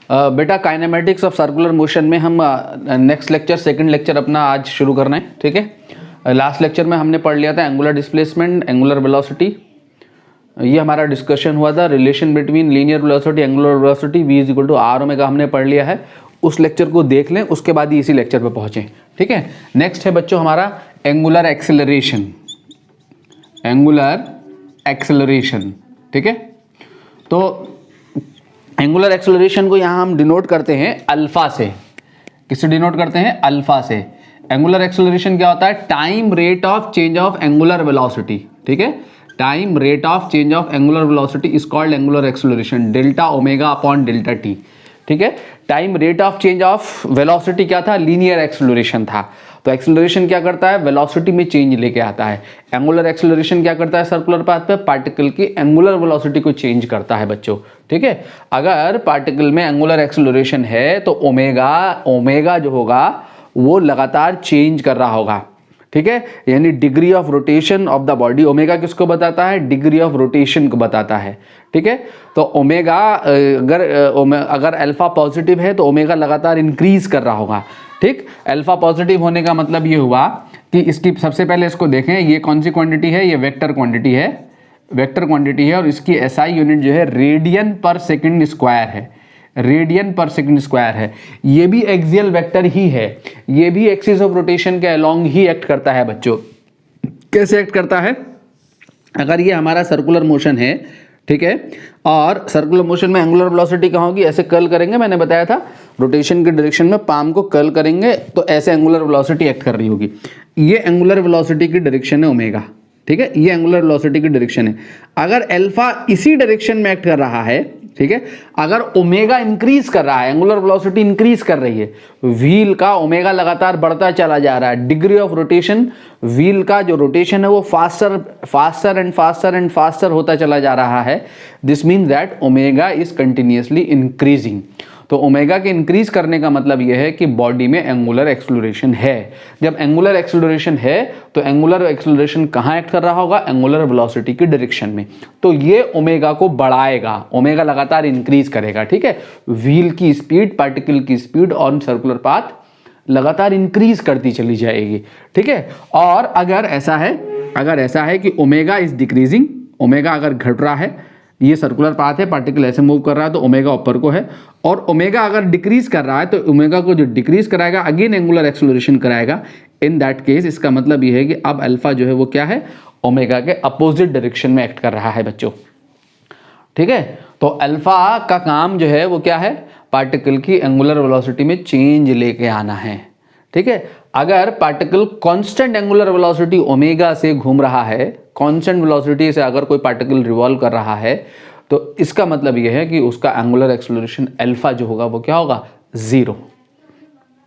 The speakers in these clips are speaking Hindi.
बेटा काइनेमेटिक्स ऑफ सर्कुलर मोशन में हम नेक्स्ट लेक्चर सेकंड लेक्चर अपना आज शुरू करना है, ठीक है। लास्ट लेक्चर में हमने पढ़ लिया था एंगुलर डिस्प्लेसमेंट, एंगुलर वेलोसिटी, ये हमारा डिस्कशन हुआ था। Relation between linear velocity, angular velocity, v is equal to R omega हमने पढ़ लिया है। उस लेक्चर को देख लें, उसके बाद ही इसी लेक्चर पर पहुँचें, ठीक है। नेक्स्ट है बच्चों हमारा एंगुलर एक्सेलरेशन, एंगुलर एक्सेलरेशन, ठीक है। तो एंगुलर एक्सेलरेशन को यहाँ हम डिनोट करते हैं अल्फा से। किससे डिनोट करते हैं? अल्फा से। एंगुलर एक्सेलरेशन क्या होता है? Time rate of change of angular velocity, ठीक है। Time rate of change of angular velocity is called angular acceleration, delta omega upon delta T, ठीक है। Time rate of change of velocity क्या था? लीनियर एक्सेलरेशन था। तो एक्सेलरेशन क्या करता है? वेलोसिटी में चेंज लेके आता है। एंगुलर एक्सेलरेशन क्या करता है? सर्कुलर पाथ पे पार्टिकल की एंगुलर वेलोसिटी को चेंज करता है बच्चों, ठीक है। अगर पार्टिकल में एंगुलर एक्सेलरेशन है तो ओमेगा जो होगा वो लगातार चेंज कर रहा होगा, ठीक है। यानी degree of rotation of the body, omega किसको बताता है? डिग्री ऑफ रोटेशन को बताता है, ठीक है। तो ओमेगा अगर अल्फा पॉजिटिव है तो ओमेगा लगातार इंक्रीज कर रहा होगा, ठीक। अल्फा पॉजिटिव होने का मतलब ये हुआ कि इसकी सबसे पहले इसको देखें, ये कौन सी क्वांटिटी है? ये वेक्टर क्वांटिटी है, वेक्टर क्वांटिटी है और इसकी एसआई यूनिट जो है रेडियन पर सेकंड स्क्वायर है, रेडियन पर सेकंड स्क्वायर है। ये भी एक्सियल वेक्टर ही है, ये भी एक्सिस ऑफ रोटेशन के अलोंग ही एक्ट करता है बच्चों। कैसे एक्ट करता है? अगर ये हमारा सर्कुलर मोशन है, ठीक है, और सर्कुलर मोशन में एंगुलर वेलोसिटी कहाँ होगी? ऐसे कर्ल करेंगे, मैंने बताया था रोटेशन के डायरेक्शन में पाम को कर्ल करेंगे तो ऐसे एंगुलर वेलोसिटी एक्ट कर रही होगी। ये एंगुलर वेलोसिटी की डायरेक्शन है ओमेगा, ठीक है। ये एंगुलर वेलोसिटी की डायरेक्शन है। अगर अल्फा इसी डायरेक्शन में एक्ट कर रहा है, ठीक है, अगर ओमेगा इंक्रीज कर रहा है, एंगुलर वेलोसिटी इंक्रीज कर रही है, व्हील का ओमेगा लगातार बढ़ता चला जा रहा है, डिग्री ऑफ रोटेशन, व्हील का जो रोटेशन है वो फास्टर एंड फास्टर होता चला जा रहा है। This means that omega is continuously increasing. तो ओमेगा के इंक्रीज करने का मतलब यह है कि बॉडी में एंगुलर एक्सेलरेशन है। जब एंगुलर एक्सेलरेशन है तो एंगुलर एक्सेलरेशन कहाँ एक्ट कर रहा होगा? एंगुलर वेलोसिटी की डायरेक्शन में। तो ये ओमेगा को बढ़ाएगा, ओमेगा लगातार इंक्रीज करेगा, ठीक है। व्हील की स्पीड, पार्टिकल की स्पीड ऑन सर्कुलर पाथ लगातार इंक्रीज करती चली जाएगी, ठीक है। और अगर ऐसा है कि ओमेगा इज डिक्रीजिंग, ओमेगा अगर घट रहा है, ये सर्कुलर पाथ है, पार्टिकल ऐसे मूव कर रहा है तो ओमेगा ऊपर को है, और ओमेगा अगर डिक्रीज कर रहा है तो ओमेगा को जो डिक्रीज कराएगा अगेन एंगुलर एक्सेलरेशन कराएगा। इन दैट केस इसका मतलब ये है कि अब अल्फा जो है वो क्या है? ओमेगा के अपोजिट डायरेक्शन में एक्ट कर रहा है बच्चों, ठीक है। तो अल्फा का काम जो है वो क्या है? पार्टिकल की एंगुलर वेलोसिटी में चेंज लेके आना है, ठीक है। अगर particle constant angular velocity omega से घूम रहा है, कांस्टेंट वेलोसिटी से अगर कोई पार्टिकल रिवॉल्व कर रहा है तो इसका मतलब यह है कि उसका एंगुलर एक्सेलरेशन अल्फा जो होगा वो क्या होगा? जीरो,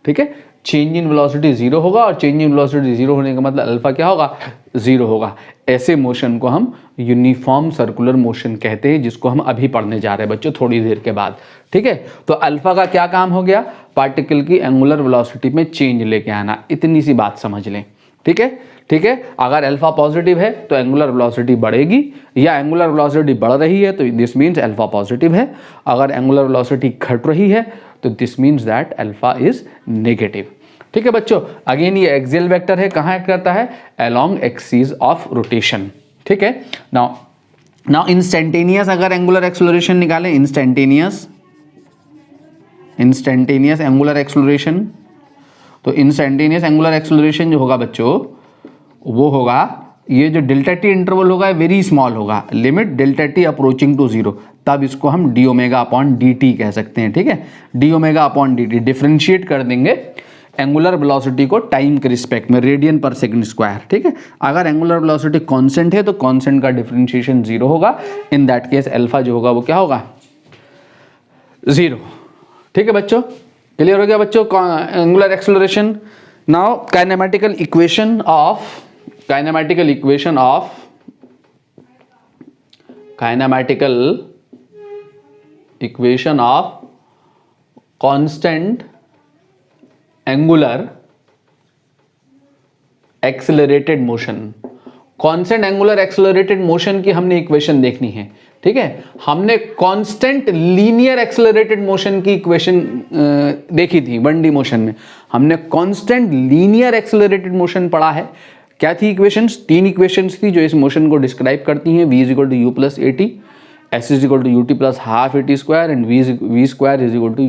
ठीक है। चेंज इन वेलोसिटी जीरो होगा और चेंज इन वेलोसिटी जीरो होने का मतलब अल्फा क्या होगा? जीरो होगा। ऐसे मोशन को हम यूनिफॉर्म सर्कुलर मोशन कहते हैं, जिसको हम अभी पढ़ने जा रहे हैं बच्चों थोड़ी देर के बाद, ठीक है। तो अल्फा का क्या काम हो गया? पार्टिकल की एंगुलर वेलोसिटी में चेंज लेके आना। इतनी सी बात समझ लें, ठीक है, ठीक है। अगर अल्फा पॉजिटिव है तो एंगुलर वेलोसिटी बढ़ेगी, या एंगुलर वेलोसिटी बढ़ रही है तो दिस मीन्स अल्फा पॉजिटिव है। अगर एंगुलर वेलोसिटी घट रही है तो this means that alpha is negative, ठीक है बच्चों। अगेन ये एक्सियल वेक्टर है, कहाँ एक्ट करता है? अलोंग एक्सिस ऑफ रोटेशन, ठीक है। नाउ इंस्टेंटेनियस अगर एंगुलर एक्सेलरेशन निकालें, इंस्टेंटेनियस एंगुलर एक्सेलरेशन, तो इंस्टेंटेनियस एंगुलर एक्सेलरेशन जो होगा बच्चों वो होगा, ये जो डेल्टा टी इंटरवल होगा वेरी स्मॉल होगा, limit delta T approaching to zero, तब इसको हम D omega upon D T कह सकते हैं, ठीक है। D omega upon D T differentiate कर देंगे एंगुलर वेलोसिटी को टाइम के रिस्पेक्ट में, रेडियन पर सेकंड स्क्वायर, ठीक है। अगर एंगुलर वेलोसिटी कांस्टेंट है तो कांस्टेंट का डिफरेंशिएशन जीरो होगा। इन दैट केस अल्फा जो होगा वो क्या होगा? जीरो, ठीक है बच्चों। क्लियर हो गया बच्चों angular acceleration. Now kinematical equation of constant angular accelerated motion. Constant angular accelerated motion की हमने इक्वेशन देखनी है। ठीक है, हमने कांस्टेंट लीनियर एक्सेलरेटेड मोशन की इक्वेशन देखी थी 1D मोशन में। हमने कांस्टेंट लीनियर एक्सेलरेटेड मोशन पढ़ा है। क्या थी इक्वेशंस? 3 इक्वेशंस थी जो इस मोशन को डिस्क्राइब करती हैं। v = u + at, s = ut + ½ at² and v² =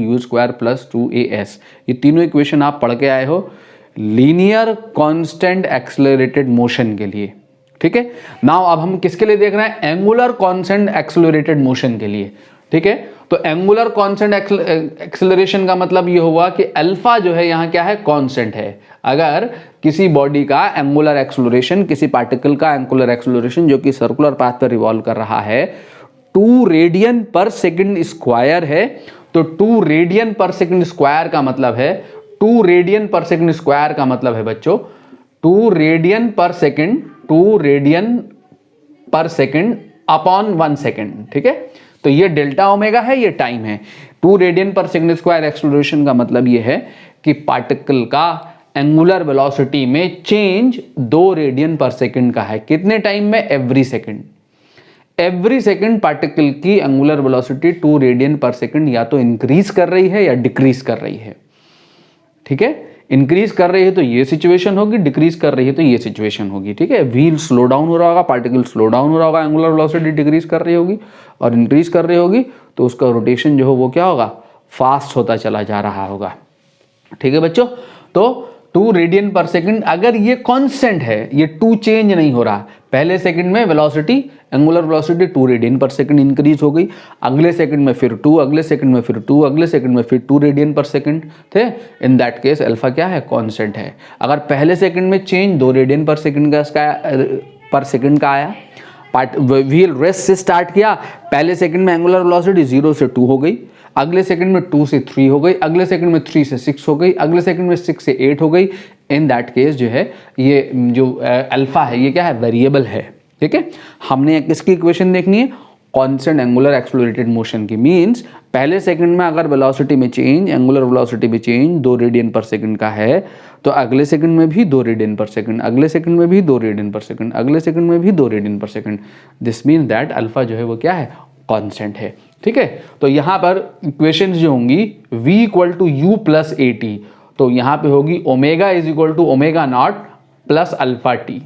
u² + 2as। ये तीनों इक्वेशन आप पढ़ के आए हो लीनियर कांस्टेंट एक्सेलरेटेड मोशन के लिए। ठीक है, नाउ अब हम किसके लिए देख रहे हैं? एंगुलर कांस्टेंट एक्सेलरेटेड मोशन के लिए। ठीक है, तो एंगुलर कांस्टेंट एक्सेलरेशन का मतलब ये हुआ कि अल्फा जो है यहाँ क्या है? कांस्टेंट है। अगर किसी बॉडी का एंगुलर एक्सेलरेशन, किसी पार्टिकल का एंगुलर एक्सेलरेशन जो कि सर्कुलर पाथ पर रिवॉल्व कर रहा है 2 रेडियन/सेकंड है, तो 2 रेडियन/सेकंड का मतलब है 2 रेडियन/सेकंड का मतलब है बच्चों 2 रेडियन/सेकंड अपॉन 1 सेकंड। ठीक है, तो ये डेल्टा ओमेगा है, ये टाइम है। 2 रेडियन/सेकंड एक्सेलरेशन का मतलब ये है कि पार्टिकल का एंगुलर वेलोसिटी में चेंज 2 रेडियन/सेकंड का है। कितने टाइम में? Every second. Every second particle की एंगुलर वेलोसिटी 2 रेडियन/सेकंड या तो इंक्रीज कर रही है या डिक्रीज कर रही है। ठीक है, इंक्रीज कर रही है तो ये सिचुएशन होगी, डिक्रीज कर रही है तो ये सिचुएशन होगी। ठीक है, व्हील स्लो डाउन हो रहा होगा, पार्टिकल स्लो डाउन हो रहा होगा, एंगुलर वेलोसिटी डिक्रीज कर रही होगी, और इंक्रीज कर रही होगी तो उसका रोटेशन जो हो वो क्या होगा? फास्ट होता चला जा रहा होगा। ठीक है बच्चों, तो 2 रेडियन/सेकंड अगर ये कांस्टेंट है, ये 2 चेंज नहीं हो रहा। पहले सेकंड में वेलोसिटी, एंगुलर वेलोसिटी 2 रेडियन/सेकंड इंक्रीज हो गई, अगले सेकंड में फिर 2, अगले सेकंड में फिर 2, अगले सेकंड में फिर 2 रेडियन/सेकंड थे। इन दैट केस अल्फा क्या है? कांस्टेंट है। अगर पहले सेकंड में चेंज 2 रेडियन/सेकंड का आया, व्हील रेस्ट से स्टार्ट किया, पहले सेकंड में एंगुलर वेलोसिटी 0 से 2 हो गई, अगले सेकंड में 2 से 3 हो गई, अगले सेकंड में 3 से 6 हो गई, अगले सेकंड में 6 से 8 हो गई। इन दैट केस जो है ये जो अल्फा है ये क्या है? वेरिएबल है। ठीक है, हमने किसकी इक्वेशन देखनी है? कांस्टेंट एंगुलर एक्सेलरेटेड मोशन की। मींस पहले सेकंड में अगर वेलोसिटी में चेंज, एंगुलर वेलोसिटी में चेंज 2 रेडियन/सेकंड का है तो अगले सेकंड में भी 2 रेडियन/सेकंड, अगले सेकंड में भी 2 रेडियन/सेकंड, अगले सेकंड में भी 2 रेडियन/सेकंड। दिस मीन्स दैट अल्फा जो है वो क्या है? कांस्टेंट है। ठीक है, तो यहां पर इक्वेशंस जो होंगी v = u + at, तो यहां पे होगी ओमेगा = ω0 + अल्फा t।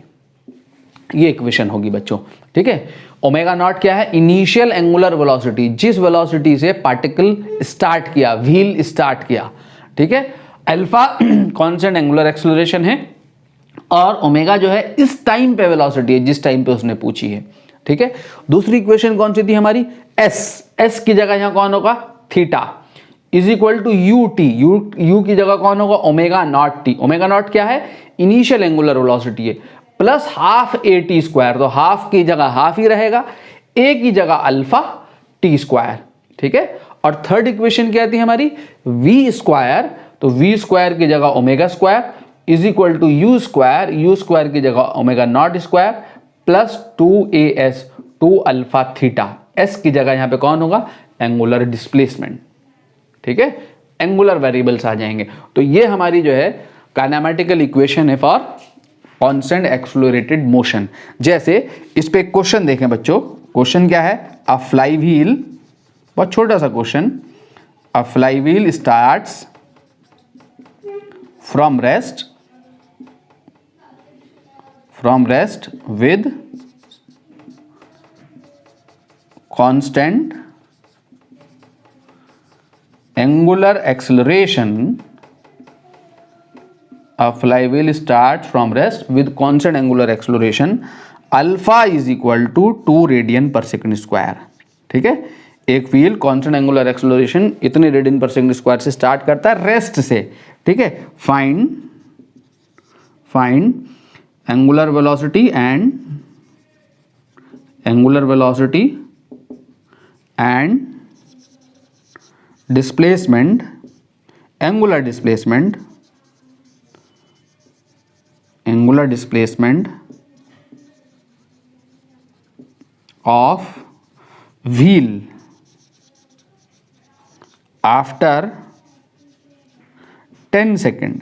ये इक्वेशन होगी बच्चों। ठीक है, ω0 क्या है? इनिशियल एंगुलर वेलोसिटी, जिस वेलोसिटी से पार्टिकल स्टार्ट किया, व्हील स्टार्ट किया। ठीक है, अल्फा कांस्टेंट एंगुलर एक्सेलरेशन है, और ओमेगा जो है इस टाइम पे वेलोसिटी है जिस टाइम पे उसने पूछी है। ठीक है, दूसरी इक्वेशन कौन सी थी हमारी? s की जगह यहां कौन होगा? थीटा = ut, u की जगह कौन होगा? ω0t। ω0 क्या है? इनिशियल एंगुलर वेलोसिटी है, प्लस ½ at², तो हाफ की जगह हाफ ही रहेगा, a की जगह अल्फा t²। ठीक है, और थर्ड इक्वेशन क्या थी हमारी? v², तो v² की जगह ω² = u² की जगह ω02 प्लस 2as 2α थीटा। s की जगह यहां पे कौन होगा? Angular displacement. ठीक है, एंगुलर वेरिएबल्स आ जाएंगे। तो ये हमारी जो है काइनेमेटिकल इक्वेशन है फॉर कांस्टेंट एक्सेलरेटेड मोशन। जैसे इस पे एक क्वेश्चन देखें बच्चों। क्वेश्चन क्या है? अ फ्लाई व्हील, बहुत छोटा सा question. A fly wheel starts from rest with constant angular acceleration. A flywheel starts from rest with constant angular acceleration. Alpha is equal to 2 radian/second²। ठीक है, एक व्हील कांस्टेंट एंगुलर एक्सेलरेशन इतने रेडियन/सेकंड² से स्टार्ट करता है रेस्ट से। ठीक है, find angular velocity and displacement, angular displacement of wheel after 10 second.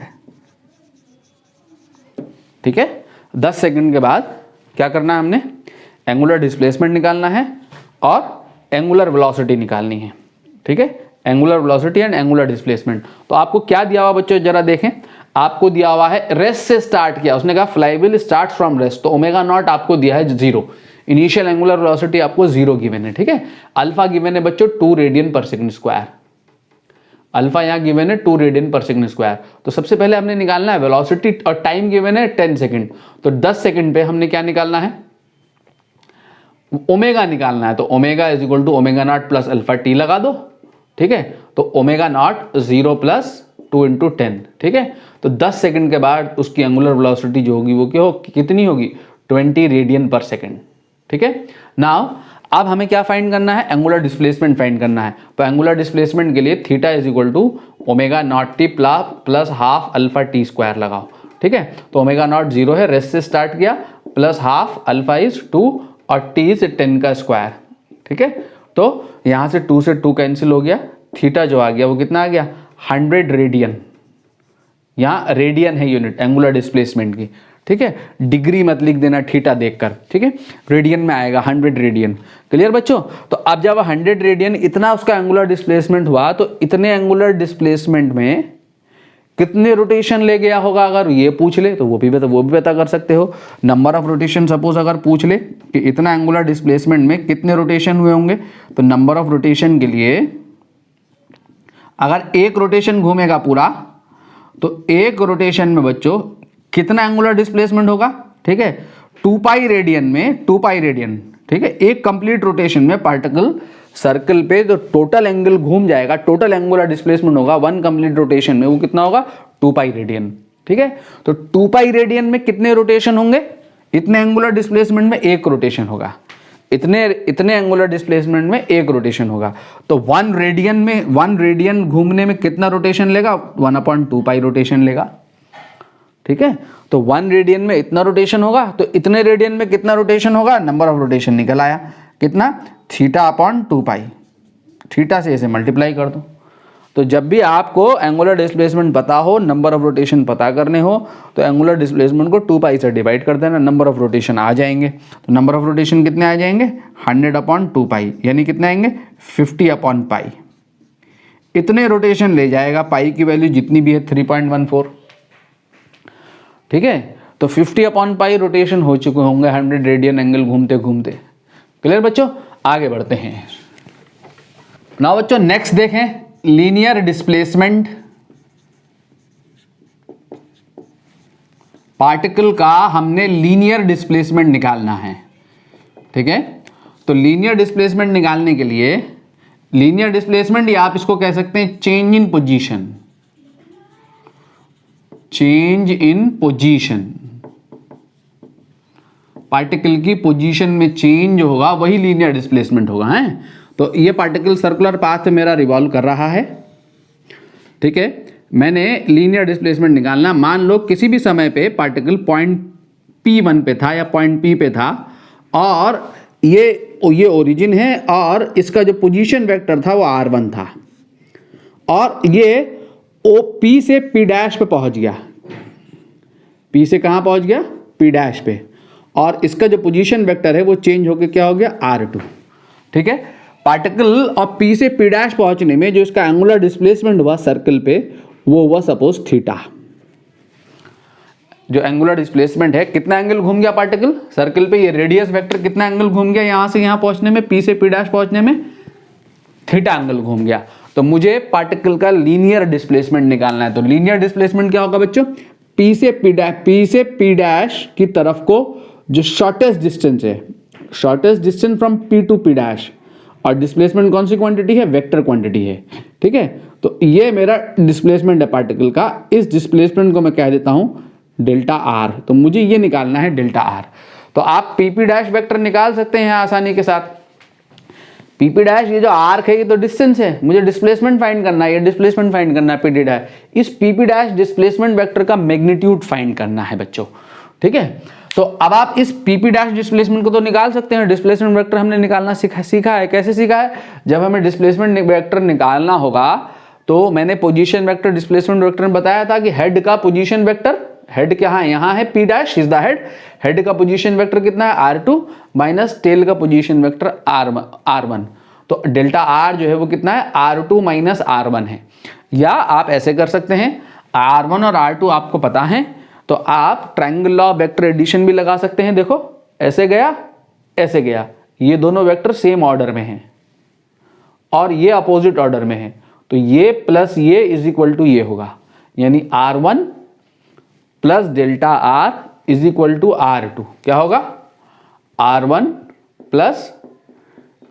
ठीक है, 10 सेकंड के बाद क्या करना है? हमने एंगुलर डिस्प्लेसमेंट निकालना है और एंगुलर वेलोसिटी निकालनी है, ठीक है, angular velocity and angular displacement. तो आपको क्या दिया हुआ बच्चों, जरा देखें, आपको दिया हुआ है रेस्ट से स्टार्ट किया, उसने कहा फ्लाईव्हील स्टार्ट फ्रॉम रेस्ट, तो ओमेगा नॉट आपको दिया है 0, इनिशियल एंगुलर वेलोसिटी आपको 0 गिवन है, ठीक है। अल्फा गिवन है बच्चों 2 रेडियन पर सेकंड स्क्वायर, अल्फा यहाँ गिवन है 2 रेडियन पर सेकंड स्क्वायर। तो सबसे पहले हमने निकालना है वेलोसिटी, और टाइम गिवन है 10 सेकंड, तो 10 सेकंड पे हमने क्या निकालना है, ओमेगा निकालना है। तो omega is equal to omega not plus alpha T लगा दो, ठीक है। तो ओमेगा नॉट 0 प्लस 2 इंटू 10, ठीक है। तो 10 सेकंड के बाद उसकी एंगुलर वेलोसिटी जो होगी वो कितनी होगी, 20 रेडियन पर सेकंड, ठीक है। नाउ अब हमें क्या फाइंड करना है, एंगुलर डिस्प्लेसमेंट फाइंड करना है। तो एंगुलर डिस्प्लेसमेंट के लिए theta is equal to omega not T plus half alpha T square लगाओ, ठीक है। तो ओमेगा नॉट 0 है, रेस्ट से स्टार्ट किया, प्लस हाफ अल्फा इज 2 और टी से 10 का स्क्वायर, ठीक है। तो यहां से 2 से 2 कैंसिल हो गया, थीटा जो आ गया वो कितना आ गया, 100 रेडियन। यहाँ रेडियन है यूनिट एंगुलर डिस्प्लेसमेंट की, ठीक है, डिग्री मत लिख देना थीटा देखकर, ठीक है, रेडियन में आएगा 100 रेडियन। क्लियर बच्चों। तो अब जब 100 रेडियन इतना उसका एंगुलर डिस्प्लेसमेंट हुआ, तो इतने एंगुलर डिस्प्लेसमेंट में कितने रोटेशन ले गया होगा, अगर ये पूछ ले तो वो भी पता कर सकते हो। नंबर ऑफ रोटेशन सपोज अगर पूछ ले कि इतना एंगुलर डिस्प्लेसमेंट में कितने रोटेशन हुए होंगे, तो नंबर ऑफ रोटेशन के लिए अगर एक रोटेशन घूमेगा पूरा, तो एक रोटेशन में बच्चों कितना एंगुलर डिस्प्लेसमेंट होगा, ठीक है, 2 पाई रेडियन में, 2 पाई रेडियन, ठीक है। एक कंप्लीट रोटेशन में पार्टिकल सर्कल पे जो टोटल एंगल घूम जाएगा, टोटल एंगुलर डिस्प्लेसमेंट होगा 1 कंप्लीट रोटेशन में, वो कितना होगा, 2 पाई रेडियन, ठीक है। तो 2 पाई रेडियन में कितने रोटेशन होंगे, इतने एंगुलर डिस्प्लेसमेंट में एक रोटेशन होगा, इतने एंगुलर डिस्प्लेसमेंट में एक रोटेशन होगा। तो 1 रेडियन घूमने में कितना रोटेशन लेगा, 1/2 पाई रोटेशन लेगा, ठीक है। तो 1 रेडियन में इतना रोटेशन होगा, तो इतने रेडियन में कितना रोटेशन होगा, नंबर ऑफ रोटेशन निकल आया, कितना, θ/2 पाई, थीटा से इसे मल्टीप्लाई कर दो। तो जब भी आपको एंगुलर डिस्प्लेसमेंट पता हो, नंबर ऑफ रोटेशन पता करने हो, तो एंगुलर डिस्प्लेसमेंट को 2 पाई से डिवाइड कर देना, नंबर ऑफ रोटेशन आ जाएंगे। तो नंबर ऑफ रोटेशन कितने आ जाएंगे, 100/2 पाई, यानी कितने आएंगे, 50/π। इतने रोटेशन ले जाएगा, पाई की वैल्यू जितनी भी है 3.14, ठीक है। तो 50/π रोटेशन हो चुके होंगे 100 रेडियन एंगल घूमते घूमते। क्लियर बच्चों, आगे बढ़ते हैं। नाउ बच्चों नेक्स्ट देखें, लीनियर डिस्प्लेसमेंट पार्टिकल का, हमने लीनियर डिस्प्लेसमेंट निकालना है, ठीक है। तो लीनियर डिस्प्लेसमेंट निकालने के लिए, लीनियर डिस्प्लेसमेंट या आप इसको कह सकते हैं change in position, change in position, particle की पोजीशन में चेंज होगा वही लीनियर डिस्प्लेसमेंट होगा, है। तो ये पार्टिकल सर्कुलर पाथ मेरा रिवॉल्व कर रहा है, ठीक है। मैंने लीनियर डिस्प्लेसमेंट निकालना, मान लो किसी भी समय पे पार्टिकल पॉइंट P1 पे था या पॉइंट P पे था, और ये ओरिजिन है, और इसका जो पोजीशन वेक्टर था वो r1 था, और ये P से P' पे पहुंच गया, P से कहाँ पहुंच गया, P' पे, और इसका जो पोजीशन वेक्टर है वो चेंज होकर क्या हो गया, r2, ठीक है। पार्टिकल और P से P' पहुंचने में जो इसका एंगुलर डिस्प्लेसमेंट हुआ सर्कल पे, वो हुआ सपोज थीटा। जो एंगुलर डिस्प्लेसमेंट है, कितना एंगल घूम गया पार्टिकल सर्कल पे, ये रेडियस वेक्टर कितना एंगल घूम गया, यहां से यहां पहुंचने में, P से P' पहुंचने में थीटा एंगल घूम गया। तो मुझे पार्टिकल का लीनियर डिस्प्लेसमेंट निकालना है। तो लीनियर डिस्प्लेसमेंट क्या होगा बच्चों, P से P' की तरफ को जो शॉर्टेस्ट डिस्टेंस है, shortest distance from P to P', और डिस्प्लेसमेंट कौन सी क्वांटिटी है, वेक्टर क्वांटिटी है, ठीक है। तो ये मेरा डिस्प्लेसमेंट है पार्टिकल का, इस डिस्प्लेसमेंट को मैं कह देता हूं डेल्टा आर। तो मुझे ये निकालना है डेल्टा आर। तो आप PP' वेक्टर निकाल सकते हैं आसानी के साथ। PP' ये जो आर्क है ये तो डिस्टेंस है, मुझे डिस्प्लेसमेंट फाइंड करना है, ये डिस्प्लेसमेंट फाइंड करना है PP'। इस PP' डिस्प्लेसमेंट वेक्टर का मैग्नीट्यूड फाइंड करना है बच्चों, ठीक है। तो अब आप इस PP' डिस्प्लेसमेंट को तो निकाल सकते हैं। डिस्प्लेसमेंट वेक्टर हमने निकालना सीखा है। कैसे सीखा है, जब हमें डिस्प्लेसमेंट वेक्टर निकालना होगा तो मैंने पोजीशन वेक्टर डिस्प्लेसमेंट वेक्टर में बताया था कि हेड का पोजीशन वेक्टर, हेड क्या है, यहाँ है P dash is the head. Head का पोजीशन वेक्टर कितना है R2 माइनस टेल का पोजीशन वेक्टर R1। तो डेल्टा R जो है वो कितना है, R2 माइनस R1 है। या आप ऐसे कर सकते हैं, R1 और R2 आपको पता है तो आप triangle law of vector addition भी लगा सकते हैं। देखो ऐसे गया, ऐसे गया, ये दोनों वेक्टर सेम ऑर्डर में हैं और ये अपोजिट ऑर्डर में है, तो ये प्लस ये इज इक्वल टू ये होगा, यानी R1 plus delta R is equal to R2। क्या होगा, R1 plus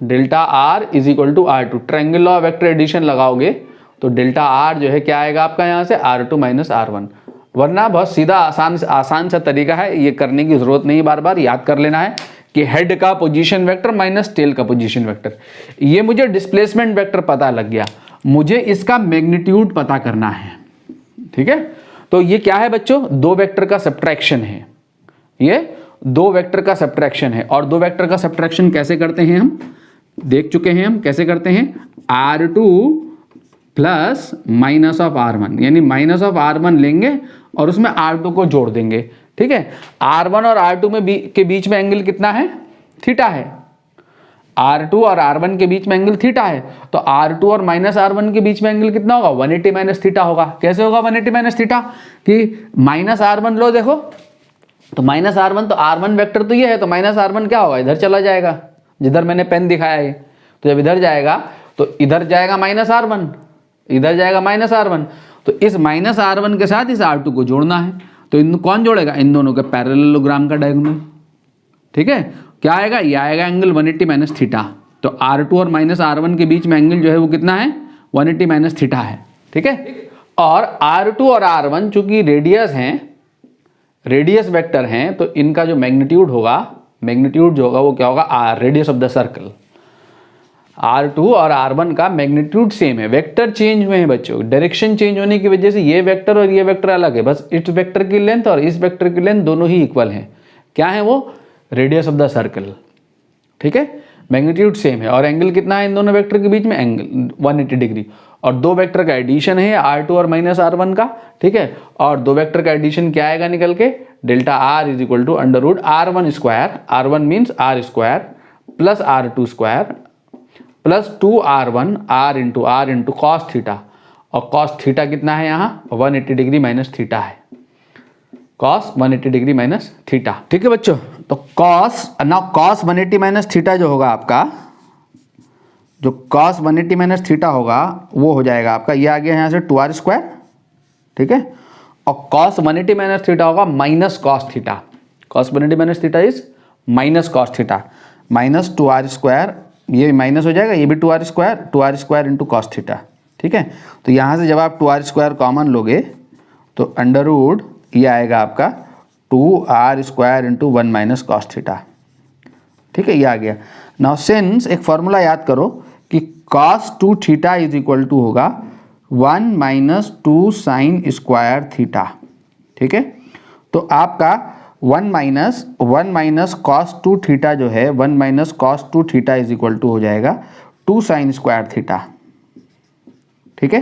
delta R is equal to R2। Triangle law of vector addition लगाओगे तो डेल्टा R जो है क्या आएगा आपका यहाँ से, R2 माइनस R1। वरना बहुत सीधा आसान सा तरीका है, ये करने की जरूरत नहीं, बार बार याद कर लेना है कि हेड का पोजीशन वेक्टर माइनस टेल का पोजीशन वेक्टर। ये मुझे डिस्प्लेसमेंट वेक्टर पता लग गया, मुझे इसका मैग्नीट्यूड पता करना है। ठीक है, तो ये क्या है बच्चों, दो वेक्टर का सब्ट्रैक्शन है। ये दो वेक्टर का सब्ट्रैक्शन है। और दो वेक्टर का सब्ट्रैक्शन कैसे करते हैं हम देख चुके हैं। हम कैसे करते हैं, R2 plus minus of R1, यानी माइनस ऑफ R1 लेंगे और उसमें R2 को जोड़ देंगे। ठीक है, R1 और R2 के बीच में एंगल कितना है, थीटा है। R2 और R1 के बीच में एंगल थीटा है, तो R2 और माइनस R1 के बीच में एंगल कितना होगा, 180 माइनस थीटा होगा। कैसे होगा 180 माइनस थीटा, कि माइनस R1 लो, देखो तो माइनस R1, तो R1 वेक्टर तो ये है, तो माइनस R1 क्या होगा, इधर चला जाएगा, जिधर मैंने पेन दिखाया है। तो जब इधर जाएगा तो इधर जाएगा माइनस R1, इधर जाएगा माइनस R1, तो इस माइनस R1 के साथ इस R2 को जोड़ना है। तो इन कौन जोड़ेगा, इन दोनों के पैरेललोग्राम का डायगोनल। ठीक है, क्या आएगा, ये आएगा एंगल 180 माइनस थीटा। तो R2 और माइनस R1 के बीच में एंगल जो है वो कितना है, 180 माइनस थीटा है। ठीक है, और R2 और R1 चूंकि रेडियस हैं, रेडियस वेक्टर हैं, तो इनका जो मैग्नीट्यूड होगा, मैग्नीट्यूड जो होगा वो क्या होगा, R radius of the circle. R2 और R1 का मैग्नीट्यूड सेम है, वेक्टर चेंज हुए हैं बच्चों, डायरेक्शन चेंज होने की वजह से ये वेक्टर और ये वेक्टर अलग है, बस इस वेक्टर की लेंथ और इस वेक्टर की लेंथ दोनों ही इक्वल हैं। क्या है वो, रेडियस ऑफ द सर्कल। ठीक है, मैग्नीट्यूड सेम है और एंगल कितना है इन दोनों वेक्टर के बीच में, एंगल 180 डिग्री। और दो वेक्टर का एडिशन है R2 और माइनस R1 का। ठीक है, और दो वेक्टर का एडिशन क्या आएगा निकल के, delta R is equal to under root R1 square, R1 means R square plus R2 square plus 2R1 R into cos theta. और कॉस थीटा कितना है यहाँ, 180 डिग्री माइनस थीटा है, कॉस 180 डिग्री माइनस थीटा। ठीक है बच्चों, तो cos now cos 180 minus theta जो होगा आपका, जो कॉस 180 माइनस थीटा होगा वो हो जाएगा आपका, ये आ गया यहाँ से 2R स्क्वायर। ठीक है, और कॉस 180 माइनस थीटा होगा minus cos theta. Cos 180 minus theta is minus cos theta, minus 2R square, ये माइनस हो जाएगा, ये भी 2R square into cos theta. ठीक है, तो यहाँ से जब आप 2R स्क्वायर कॉमन लोगे तो अंडर रूट ये आएगा आपका 2R square into 1 minus cos theta. ठीक है, ये आ गया। नाउ सिंस एक फॉर्मूला याद करो कि cos 2 theta is equal to होगा 1 माइनस 2 साइन स्क्वायर थीटा। ठीक है, तो आपका 1 माइनस कॉस 2 थीटा जो है, 1 minus cos 2 theta is equal to हो जाएगा 2 साइन स्क्वायर थीटा। ठीक है,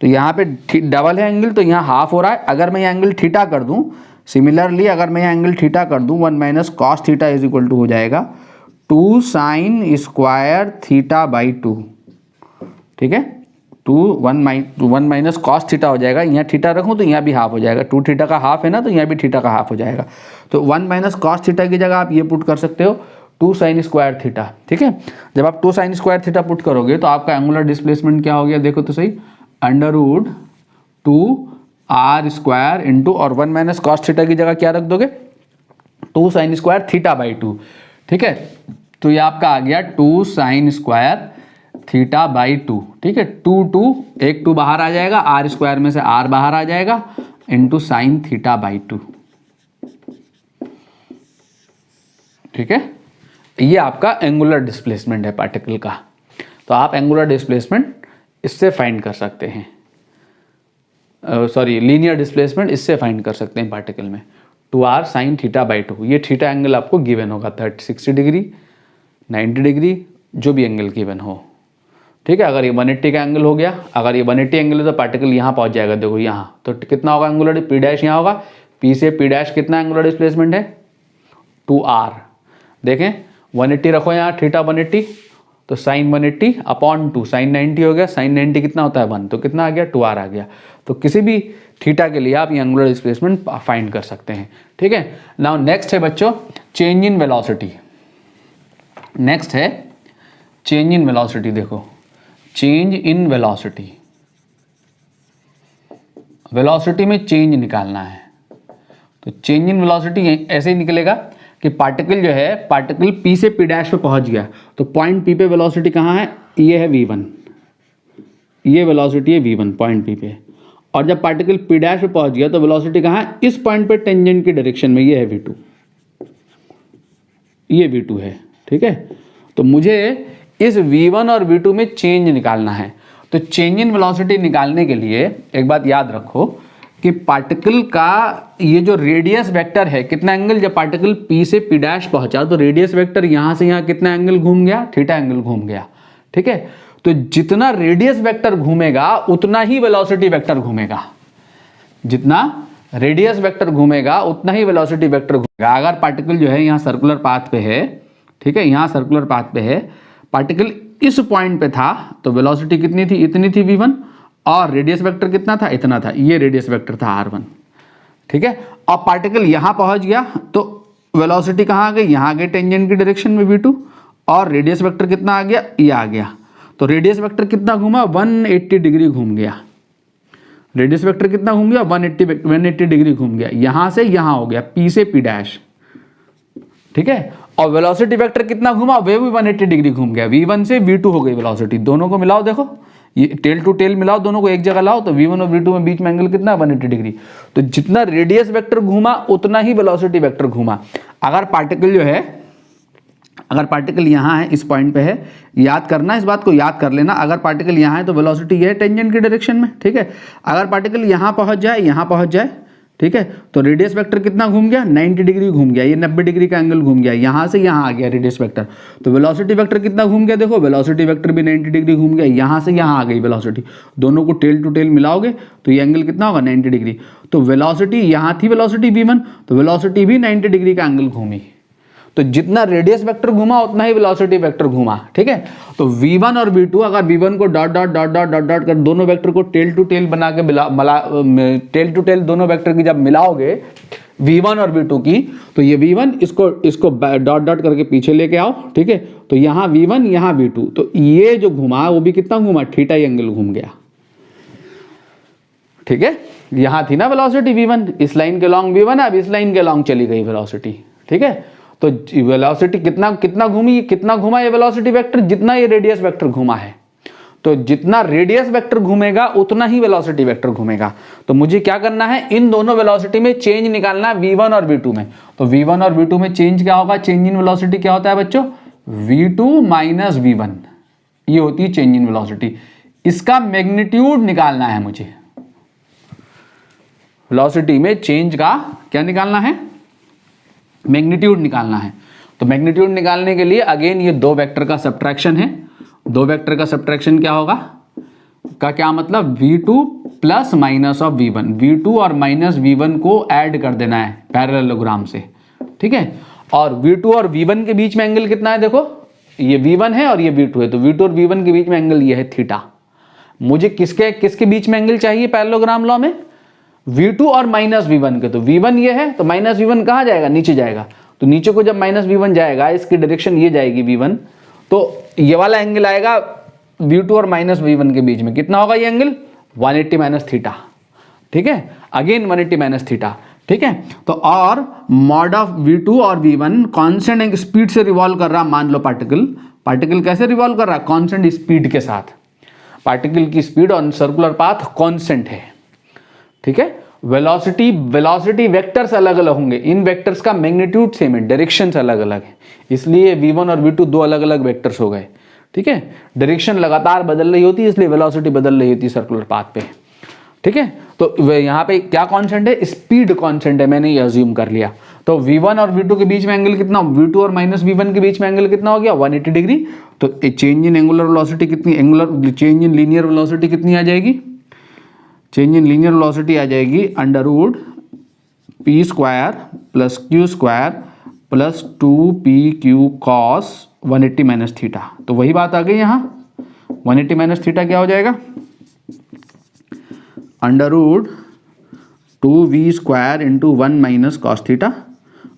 तो यहाँ पे डबल है एंगल, तो यहाँ हाफ हो रहा है। अगर मैं ये एंगल थीटा कर दूँ, सिमिलरली अगर मैं ये एंगल थीटा कर दूँ, 1 minus cos theta is equal to हो जाएगा 2 साइन स्क्वायर थीटा बाई 2। ठीक है, 1 माइनस कॉस थीटा हो जाएगा, यहाँ थीटा रखूँ तो यहाँ भी हाफ हो जाएगा, 2 थीटा का हाफ है ना, तो यहाँ भी थीटा का हाफ हो जाएगा। तो 1 माइनस कॉस थीटा की जगह आप ये पुट कर सकते हो 2 साइन स्क्वायर थीटा। ठीक है, जब आप 2 साइन स्क्वायर थीटा पुट करोगे तो आपका एंगुलर डिस्प्लेसमेंट क्या हो गया, देखो तो सही, under root 2R square into, और 1 माइनस कॉस थीटा की जगह क्या रख दोगे, 2 साइन स्क्वायर थीटा बाई 2। ठीक है, तो ये आपका आ गया 2 साइन स्क्वायर थीटा बाई 2। ठीक है, 1 2 बाहर आ जाएगा, R स्क्वायर में से R बाहर आ जाएगा, इंटू साइन थीटा बाई 2। ठीक है, ये आपका एंगुलर डिस्प्लेसमेंट है पार्टिकल का। तो आप एंगुलर डिस्प्लेसमेंट इससे फाइंड कर सकते हैं, लीनियर डिस्प्लेसमेंट इससे फाइंड कर सकते हैं पार्टिकल में, 2R साइन थीटा बाई 2। ये थीटा एंगल आपको गिवन होगा 60 डिग्री, 90 डिग्री, जो भी एंगल गिवन हो। ठीक है, अगर ये 180 का एंगल हो गया, अगर ये 180 एंगल है तो पार्टिकल यहाँ पहुँच जाएगा, देखो यहाँ, तो कितना होगा एंगुलर, P डैश यहाँ होगा, P से P डैश कितना एंगुलर डिस्प्लेसमेंट है 2r। देखें 180 रखो यहाँ, थीटा 180 तो साइन 180 अपॉन 2, साइन 90 हो गया, साइन 90 कितना होता है 1, तो कितना आ गया 2r आ गया। तो किसी भी थीटा के लिए आप ये एंगुलर डिस्प्लेसमेंट फाइंड कर सकते हैं, ठीक है। नाउ नेक्स्ट है बच्चों चेंज इन वेलोसिटी। नेक्स्ट है चेंज इन वेलोसिटी। देखो चेंज इन वेलोसिटी, वेलोसिटी में चेंज निकालना है। तो चेंज इन वेलोसिटी ऐसे ही निकलेगा कि पार्टिकल जो है, पार्टिकल P से P डैश पे पहुंच गया, तो पॉइंट P पे वेलोसिटी कहाँ है, ये है v1, ये वेलोसिटी है v1 पॉइंट P पे। और जब पार्टिकल P डैश पे पहुंच गया तो वेलोसिटी कहाँ है, इस पॉइंट पे टेंजेंट की डायरेक्शन में, ये है v2, ये v2 है, ठीक है। तो मुझे इस v1 और v2 में चेंज निकालना है। तो चेंज इन वेलोसिटी निकालने के लिए एक बात याद रखो कि पार्टिकल का ये जो रेडियस वेक्टर है कितना एंगल, जब पार्टिकल P से P डैश पहुंचा तो रेडियस वेक्टर यहाँ से यहाँ कितना एंगल घूम गया, थीटा एंगल घूम गया, ठीक है। तो जितना रेडियस वेक्टर घूमेगा उतना ही वेलोसिटी वेक्टर घूमेगा, जितना रेडियस वेक्टर घूमेगा उतना ही वेलोसिटी वेक्टर घूमेगा। अगर पार्टिकल जो है यहाँ सर्कुलर पाथ पे है, ठीक है, यहाँ सर्कुलर पाथ पे है, पार्टिकल इस पॉइंट पे था तो वेलोसिटी कितनी थी, इतनी थी v1, और रेडियस वेक्टर कितना था, इतना था, ये रेडियस वेक्टर था r1, ठीक है। अब पार्टिकल यहाँ पहुंच गया तो वेलोसिटी कहाँ आ गई, यहाँ आ गई टेंजेंट की डायरेक्शन में v2, और रेडियस वेक्टर कितना आ गया, ये आ गया। तो रेडियस वेक्टर कितना घूमा, 180 डिग्री घूम गया। रेडियस वेक्टर कितना घूम गया, 180 डिग्री घूम गया, यहाँ से यहाँ हो गया P से P डैश, ठीक है। और वेलोसिटी वेक्टर कितना घूमा, वे भी 180 डिग्री घूम गया, v1 से v2 हो गई वेलोसिटी। दोनों को मिलाओ, देखो ये टेल टू टेल मिलाओ, दोनों को एक जगह लाओ तो v1 और v2 में बीच में एंगल कितना है 180 डिग्री। तो जितना रेडियस वेक्टर घूमा उतना ही वेलोसिटी वेक्टर घूमा। अगर पार्टिकल जो है, अगर पार्टिकल यहाँ है, इस पॉइंट पे है, याद करना, इस बात को याद कर लेना, अगर पार्टिकल यहाँ है तो वेलोसिटी ये है टेंजेंट की डायरेक्शन में, ठीक है। अगर पार्टिकल यहाँ पहुँच जाए, यहाँ पहुँच जाए, ठीक है, तो रेडियस वेक्टर कितना घूम गया, 90 डिग्री घूम गया, ये 90 डिग्री का एंगल घूम गया, यहाँ से यहाँ आ गया रेडियस वेक्टर। तो वेलोसिटी वेक्टर कितना घूम गया, देखो वेलोसिटी वेक्टर भी 90 डिग्री घूम गया, यहाँ से यहाँ आ गई वेलोसिटी। दोनों को टेल टू टेल मिलाओगे तो ये एंगल कितना होगा, 90 डिग्री। तो वेलोसिटी यहाँ थी, वेलोसिटी v1, तो वेलोसिटी भी 90 डिग्री का एंगल घूमी। तो जितना रेडियस वेक्टर घूमा उतना ही वेलोसिटी वेक्टर घूमा, ठीक है। तो v1 और v2, अगर v1 co dot dot dot dot dot dot कर दोनों वेक्टर को टेल टू टेल बना के टेल टू टेल दोनों वेक्टर की जब मिलाओगे v1 और v2 की, तो ये v1 इसको डॉट डॉट करके पीछे लेके आओ, ठीक है। तो यहाँ v1 यहाँ v2, तो ये जो घुमा वो भी कितना घुमा, थीटा एंगल घूम गया, ठीक है। यहाँ थी ना वेलोसिटी v1, इस लाइन के लॉन्ग v1 अब इस लाइन के लॉन्ग चली गई वेलोसिटी, ठीक है। तो वेलोसिटी कितना घूमी, कितना घुमा ये वेलोसिटी वेक्टर, जितना ये रेडियस वेक्टर घुमा है। तो जितना रेडियस वेक्टर घूमेगा उतना ही वेलोसिटी वेक्टर घूमेगा। तो मुझे क्या करना है, इन दोनों वेलोसिटी में चेंज निकालना है v1 और v2 में। तो v1 और v2 में चेंज क्या होगा, चेंज इन वेलोसिटी क्या होता है बच्चों, v2 माइनस v1, ये होती है चेंज इन वेलोसिटी। इसका मैग्नीट्यूड निकालना है मुझे, वेलोसिटी में चेंज का क्या निकालना है, मैग्नीट्यूड निकालना है। तो मैग्नीट्यूड निकालने के लिए अगेन ये दो वेक्टर का सब्ट्रैक्शन है। दो वेक्टर का सब्ट्रैक्शन क्या होगा, का क्या मतलब, v2 plus minus of v1, v2 और माइनस v1 को ऐड कर देना है पैरेललोग्राम से, ठीक है। और v2 और v1 के बीच में एंगल कितना है, देखो ये v1 है और ये v2 है, तो v2 और v1 के बीच में एंगल ये है थीटा। मुझे किसके बीच में एंगल चाहिए पैरेललोग्राम लॉ में, v2 और माइनस v1 के। तो v1 ये है तो माइनस v1 कहाँ जाएगा, नीचे जाएगा। तो नीचे को जब माइनस v1 जाएगा, इसकी डायरेक्शन ये जाएगी v1, तो ये वाला एंगल आएगा v2 और माइनस v1 के बीच में, कितना होगा ये एंगल, 180 माइनस थीटा, ठीक है। अगेन 180 माइनस थीटा, ठीक है। तो और मॉड ऑफ v2 और v1 कांस्टेंट स्पीड से रिवॉल्व कर रहा, मान लो पार्टिकल कैसे रिवॉल्व कर रहा, कांस्टेंट स्पीड के साथ। पार्टिकल की speed on circular path constant है, ठीक है। वेलोसिटी वेक्टर्स अलग अलग होंगे, इन वेक्टर्स का मैग्नीट्यूड सेम है, डायरेक्शंस अलग अलग है, इसलिए v1 और v2 दो अलग अलग वेक्टर्स हो गए, ठीक है। डायरेक्शन लगातार बदल रही होती है, इसलिए वेलोसिटी बदल रही होती है सर्कुलर पाथ पे, ठीक है। तो यहाँ पे क्या कांस्टेंट है, स्पीड कांस्टेंट है, मैंने ये अज्यूम कर लिया। तो v1 और v2 के बीच में एंगल कितना, v2 और माइनस v1 के बीच में एंगल कितना हो गया, 180 डिग्री। तो चेंज इन एंगुलर वेलोसिटी कितनी, चेंज इन लीनियर वेलोसिटी कितनी आ जाएगी, चेंज इन लीनियर वेलोसिटी आ जाएगी under root P square plus Q square plus 2pq cos 180 minus theta. तो वही बात आ गई यहाँ, 180 माइनस थीटा क्या हो जाएगा, under root 2v square into 1 minus cos theta.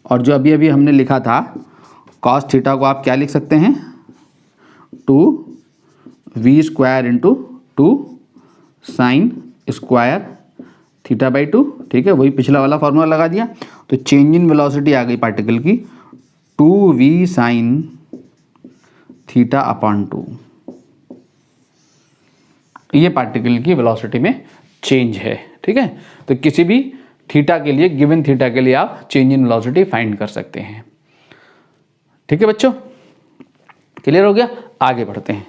और जो अभी अभी हमने लिखा था कॉस थीटा को आप क्या लिख सकते हैं, 2v square into 2 sign square theta by 2। ठीक है, वही पिछला वाला फॉर्मूला लगा दिया। तो चेंज इन वेलोसिटी आ गई पार्टिकल की 2v साइन थीटा अपॉन 2। ये पार्टिकल की वेलोसिटी में चेंज है। ठीक है, तो किसी भी थीटा के लिए, गिवन थीटा के लिए आप चेंज इन वेलोसिटी फाइंड कर सकते हैं। ठीक है बच्चों, क्लियर हो गया। आगे बढ़ते हैं,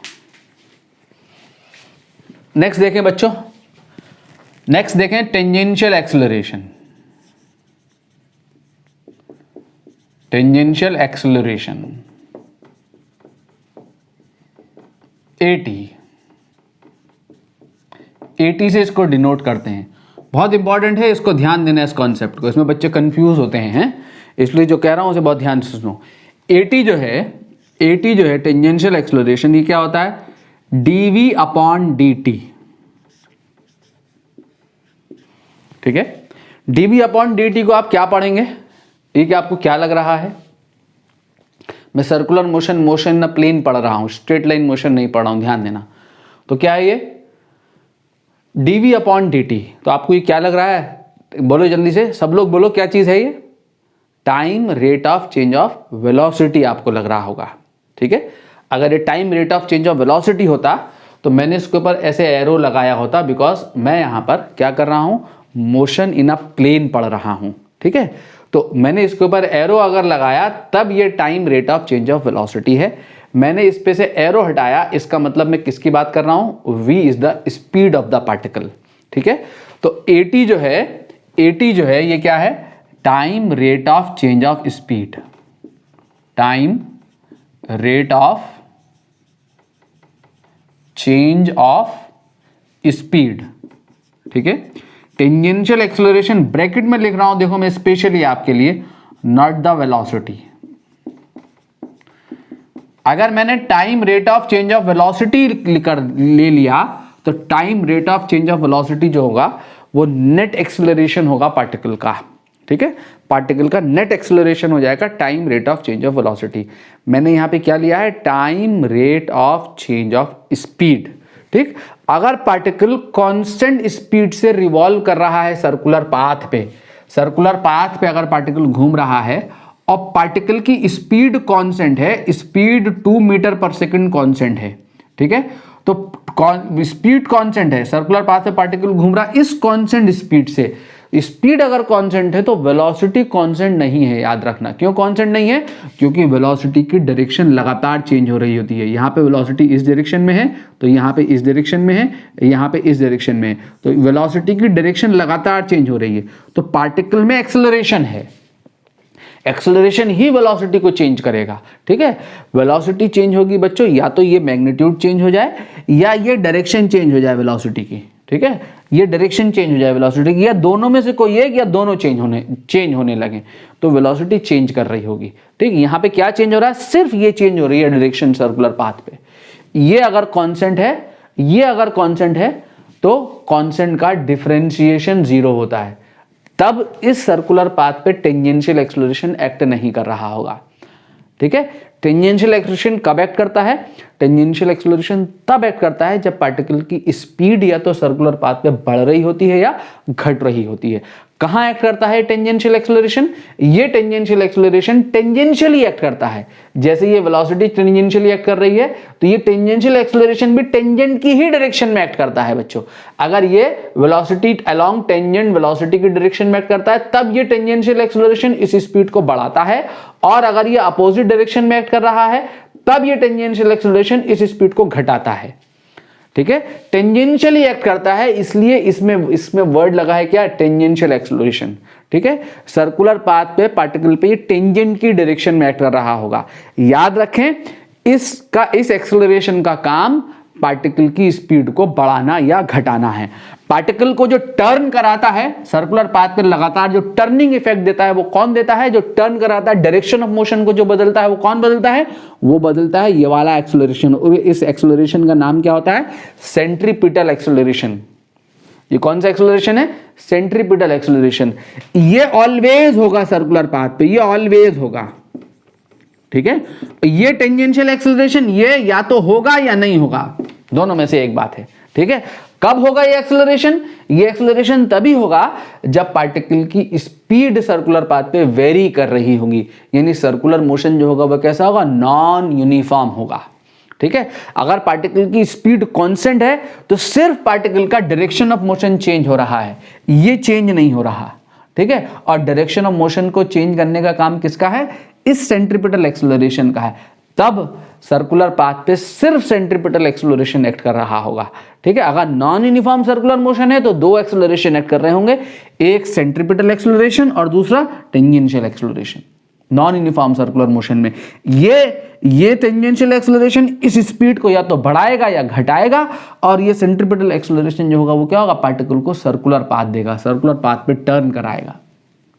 नेक्स्ट देखें बच्चों, नेक्स्ट देखें tangential acceleration. Tangential acceleration AT से इसको डिनोट करते हैं। बहुत इंपॉर्टेंट है, इसको ध्यान देना इस कॉन्सेप्ट को, इसमें बच्चे कंफ्यूज होते हैं, इसलिए जो कह रहा हूं उसे बहुत ध्यान से सुनो। AT जो है टेंजेंशियल एक्सेलरेशन, ये क्या होता है, dv अपॉन dt। ठीक है, dv अपॉन dt को आप क्या पढ़ेंगे, ये क्या आपको क्या लग रहा है, मैं सर्कुलर मोशन ना प्लेन पढ़ रहा हूं, स्ट्रेट लाइन मोशन नहीं पढ़ रहा हूं, ध्यान देना। तो क्या है ये dv अपॉन dt, तो आपको ये क्या लग रहा है, बोलो जल्दी से, सब लोग बोलो क्या चीज है ये, time rate of change of velocity आपको लग रहा होगा। ठीक है, अगर ये time rate of change of velocity होता तो मैंने इसके ऊपर ऐसे एरो लगाया होता, बिकॉज मैं यहां पर क्या कर रहा हूं, मोशन इन अ प्लेन पढ़ रहा हूं। ठीक है, तो मैंने इसके ऊपर एरो अगर लगाया तब ये time rate of change of velocity है। मैंने इस पे से एरो हटाया, इसका मतलब मैं किसकी बात कर रहा हूं, v is the speed of the particle. ठीक है, तो AT जो है ये क्या है, time rate of change of speed, time rate of change of speed. ठीक है, टेंजेंशियल एक्सेलरेशन ब्रैकेट में लिख रहा हूं, देखो मैं स्पेशली आपके लिए, नॉट द वेलोसिटी। अगर मैंने time rate of change of velocity ले लिया तो time rate of change of velocity जो होगा वो नेट एक्सेलरेशन होगा पार्टिकल का। ठीक है, पार्टिकल का नेट एक्सेलरेशन हो जाएगा time rate of change of velocity. मैंने यहां पे क्या लिया है, time rate of change of speed. ठीक, अगर पार्टिकल कांस्टेंट स्पीड से रिवॉल्व कर रहा है सर्कुलर पाथ पे अगर पार्टिकल घूम रहा है और पार्टिकल की स्पीड कांस्टेंट है, स्पीड 2 मीटर पर सेकंड कांस्टेंट है। ठीक है, तो स्पीड कांस्टेंट है, सर्कुलर पाथ पे पार्टिकल घूम रहा है इस कांस्टेंट स्पीड से। स्पीड अगर कांस्टेंट है तो वेलोसिटी कांस्टेंट नहीं है, याद रखना। क्यों कांस्टेंट नहीं है, क्योंकि वेलोसिटी की डायरेक्शन लगातार चेंज हो रही होती है। यहाँ पे वेलोसिटी इस डायरेक्शन में है तो यहाँ पे इस डायरेक्शन में है, यहाँ पे इस डायरेक्शन में है, तो वेलोसिटी की डायरेक्शन लगातार चेंज हो रही है। तो पार्टिकल में एक्सेलरेशन है, एक्सेलरेशन ही वेलोसिटी को चेंज करेगा। ठीक है, वेलोसिटी चेंज होगी बच्चों, या तो ये मैग्नीट्यूड चेंज हो जाए या ये डायरेक्शन चेंज हो जाए वेलोसिटी की। ठीक है, ये डायरेक्शन चेंज हो जाए वेलोसिटी की, या दोनों में से कोई एक या दोनों चेंज होने लगे तो वेलोसिटी चेंज कर रही होगी। ठीक, यहाँ पे क्या चेंज हो रहा है, सिर्फ ये चेंज हो रही है डायरेक्शन सर्कुलर पाथ पे। ये अगर कांस्टेंट है, तो कांस्टेंट का डिफरेंशिएशन 0 होता है, तब इस सर्कुलर पाथ पे टेंजेंशियल एक्सेलरेशन एक्ट नहीं कर रहा होगा। ठीक है, टेंजेंशियल एक्सेलरेशन कब एक्ट करता है, टेंजेंशियल एक्सेलरेशन तब एक्ट करता है जब पार्टिकल की स्पीड या तो सर्कुलर पाथ पे बढ़ रही होती है या घट रही होती है। कहां एक्ट करता है टेंजेंशियल एक्सेलरेशन, ये टेंजेंशियल एक्सेलरेशन टेंजेंशियली एक्ट करता है। जैसे ये वेलोसिटी टेंजेंशियली एक्ट कर रही है तो ये टेंजेंशियल एक्सेलरेशन भी टेंजेंट की ही डायरेक्शन में एक्ट करता है बच्चों। अगर ये वेलोसिटी अलोंग टेंजेंट वेलोसिटी की डायरेक्शन में एक्ट करता है तब ये टेंजेंशियल एक्सेलरेशन इस स्पीड को बढ़ाता है, और अगर ये अपोजिट डायरेक्शन में एक्ट कर रहा है तब ये टेंजेंशियल एक्सेलरेशन इस स्पीड को घटाता है। ठीक है, टेंजेंशियली एक्ट करता है, इसलिए इसमें वर्ड लगा है क्या, टेंजेंशियल एक्सेलरेशन। ठीक है, सर्कुलर पाथ पे पार्टिकल पे ये टेंजेंट की डायरेक्शन में एक्ट कर रहा होगा। याद रखें, इस एक्सेलरेशन का काम पार्टिकल की स्पीड को बढ़ाना या घटाना है। पार्टिकल को जो टर्न कराता है सर्कुलर पाथ पे, लगातार जो टर्निंग इफेक्ट देता है वो कौन देता है? जो टर्न कराता है, डायरेक्शन ऑफ मोशन को जो बदलता है वो कौन बदलता है? वो बदलता है ये वाला एक्सेलरेशन। और इस एक्सेलरेशन का नाम क्या होता है? Centripetal acceleration. ये कौन सा एक्सेलरेशन है? Centripetal acceleration. ये ऑलवेज होगा सर्कुलर पाथ पे, ये ऑलवेज होगा, ठीक है। ये टेंजेंशियल एक्सेलरेशन ये या तो होगा या नहीं होगा, दोनों में से एक बात है, ठीक है। कब होगा ये एक्सेलरेशन? ये एक्सेलरेशन तभी होगा जब पार्टिकल की स्पीड सर्कुलर पाथ पे वेरी कर रही होगी, यानी सर्कुलर मोशन जो होगा वह कैसा होगा? नॉन यूनिफॉर्म होगा, ठीक है। अगर पार्टिकल की स्पीड कांस्टेंट है तो सिर्फ पार्टिकल का डायरेक्शन ऑफ मोशन चेंज हो रहा है, ये चेंज नहीं हो रहा, ठीक है। और डायरेक्शन ऑफ मोशन को चेंज करने का काम किसका है? इस सेंट्रीपिटल एक्सेलरेशन का है। तब सर्कुलर पाथ पे सिर्फ सेंट्रीपिटल एक्सेलरेशन एक्ट कर रहा होगा, ठीक है। अगर नॉन यूनिफॉर्म सर्कुलर मोशन है तो दो एक्सेलरेशन एक्ट कर रहे होंगे, एक सेंट्रीपिटल एक्सेलरेशन और दूसरा tangential acceleration. Non uniform circular motion में ये टेंजेंशियल एक्सेलरेशन इस स्पीड को या तो बढ़ाएगा या घटाएगा, और ये सेंट्रीपिटल एक्सेलरेशन जो होगा वो क्या होगा? पार्टिकल को सर्कुलर पाथ देगा, सर्कुलर पाथ पे टर्न कराएगा,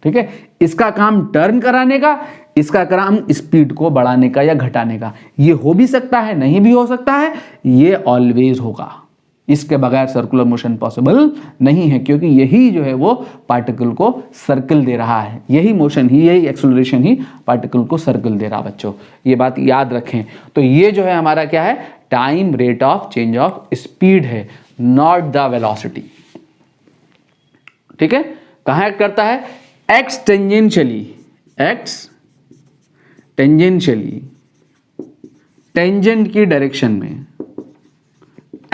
ठीक है। इसका काम टर्न कराने का, इसका काम स्पीड को बढ़ाने का या घटाने का। ये हो भी सकता है, नहीं भी हो सकता है, ये ऑलवेज होगा। इसके बगैर सर्कुलर मोशन पॉसिबल नहीं है, क्योंकि यही जो है वो पार्टिकल को सर्कल दे रहा है, यही मोशन ही, यही एक्सेलरेशन ही पार्टिकल को सर्कल दे रहा। बच्चों ये बात याद रखें। तो ये जो है हमारा क्या है? Time rate of change of speed है, नॉट द वेलोसिटी, ठीक है। कहां एक्ट करता है? X tangentially, x tangentially, tangent की डायरेक्शन में,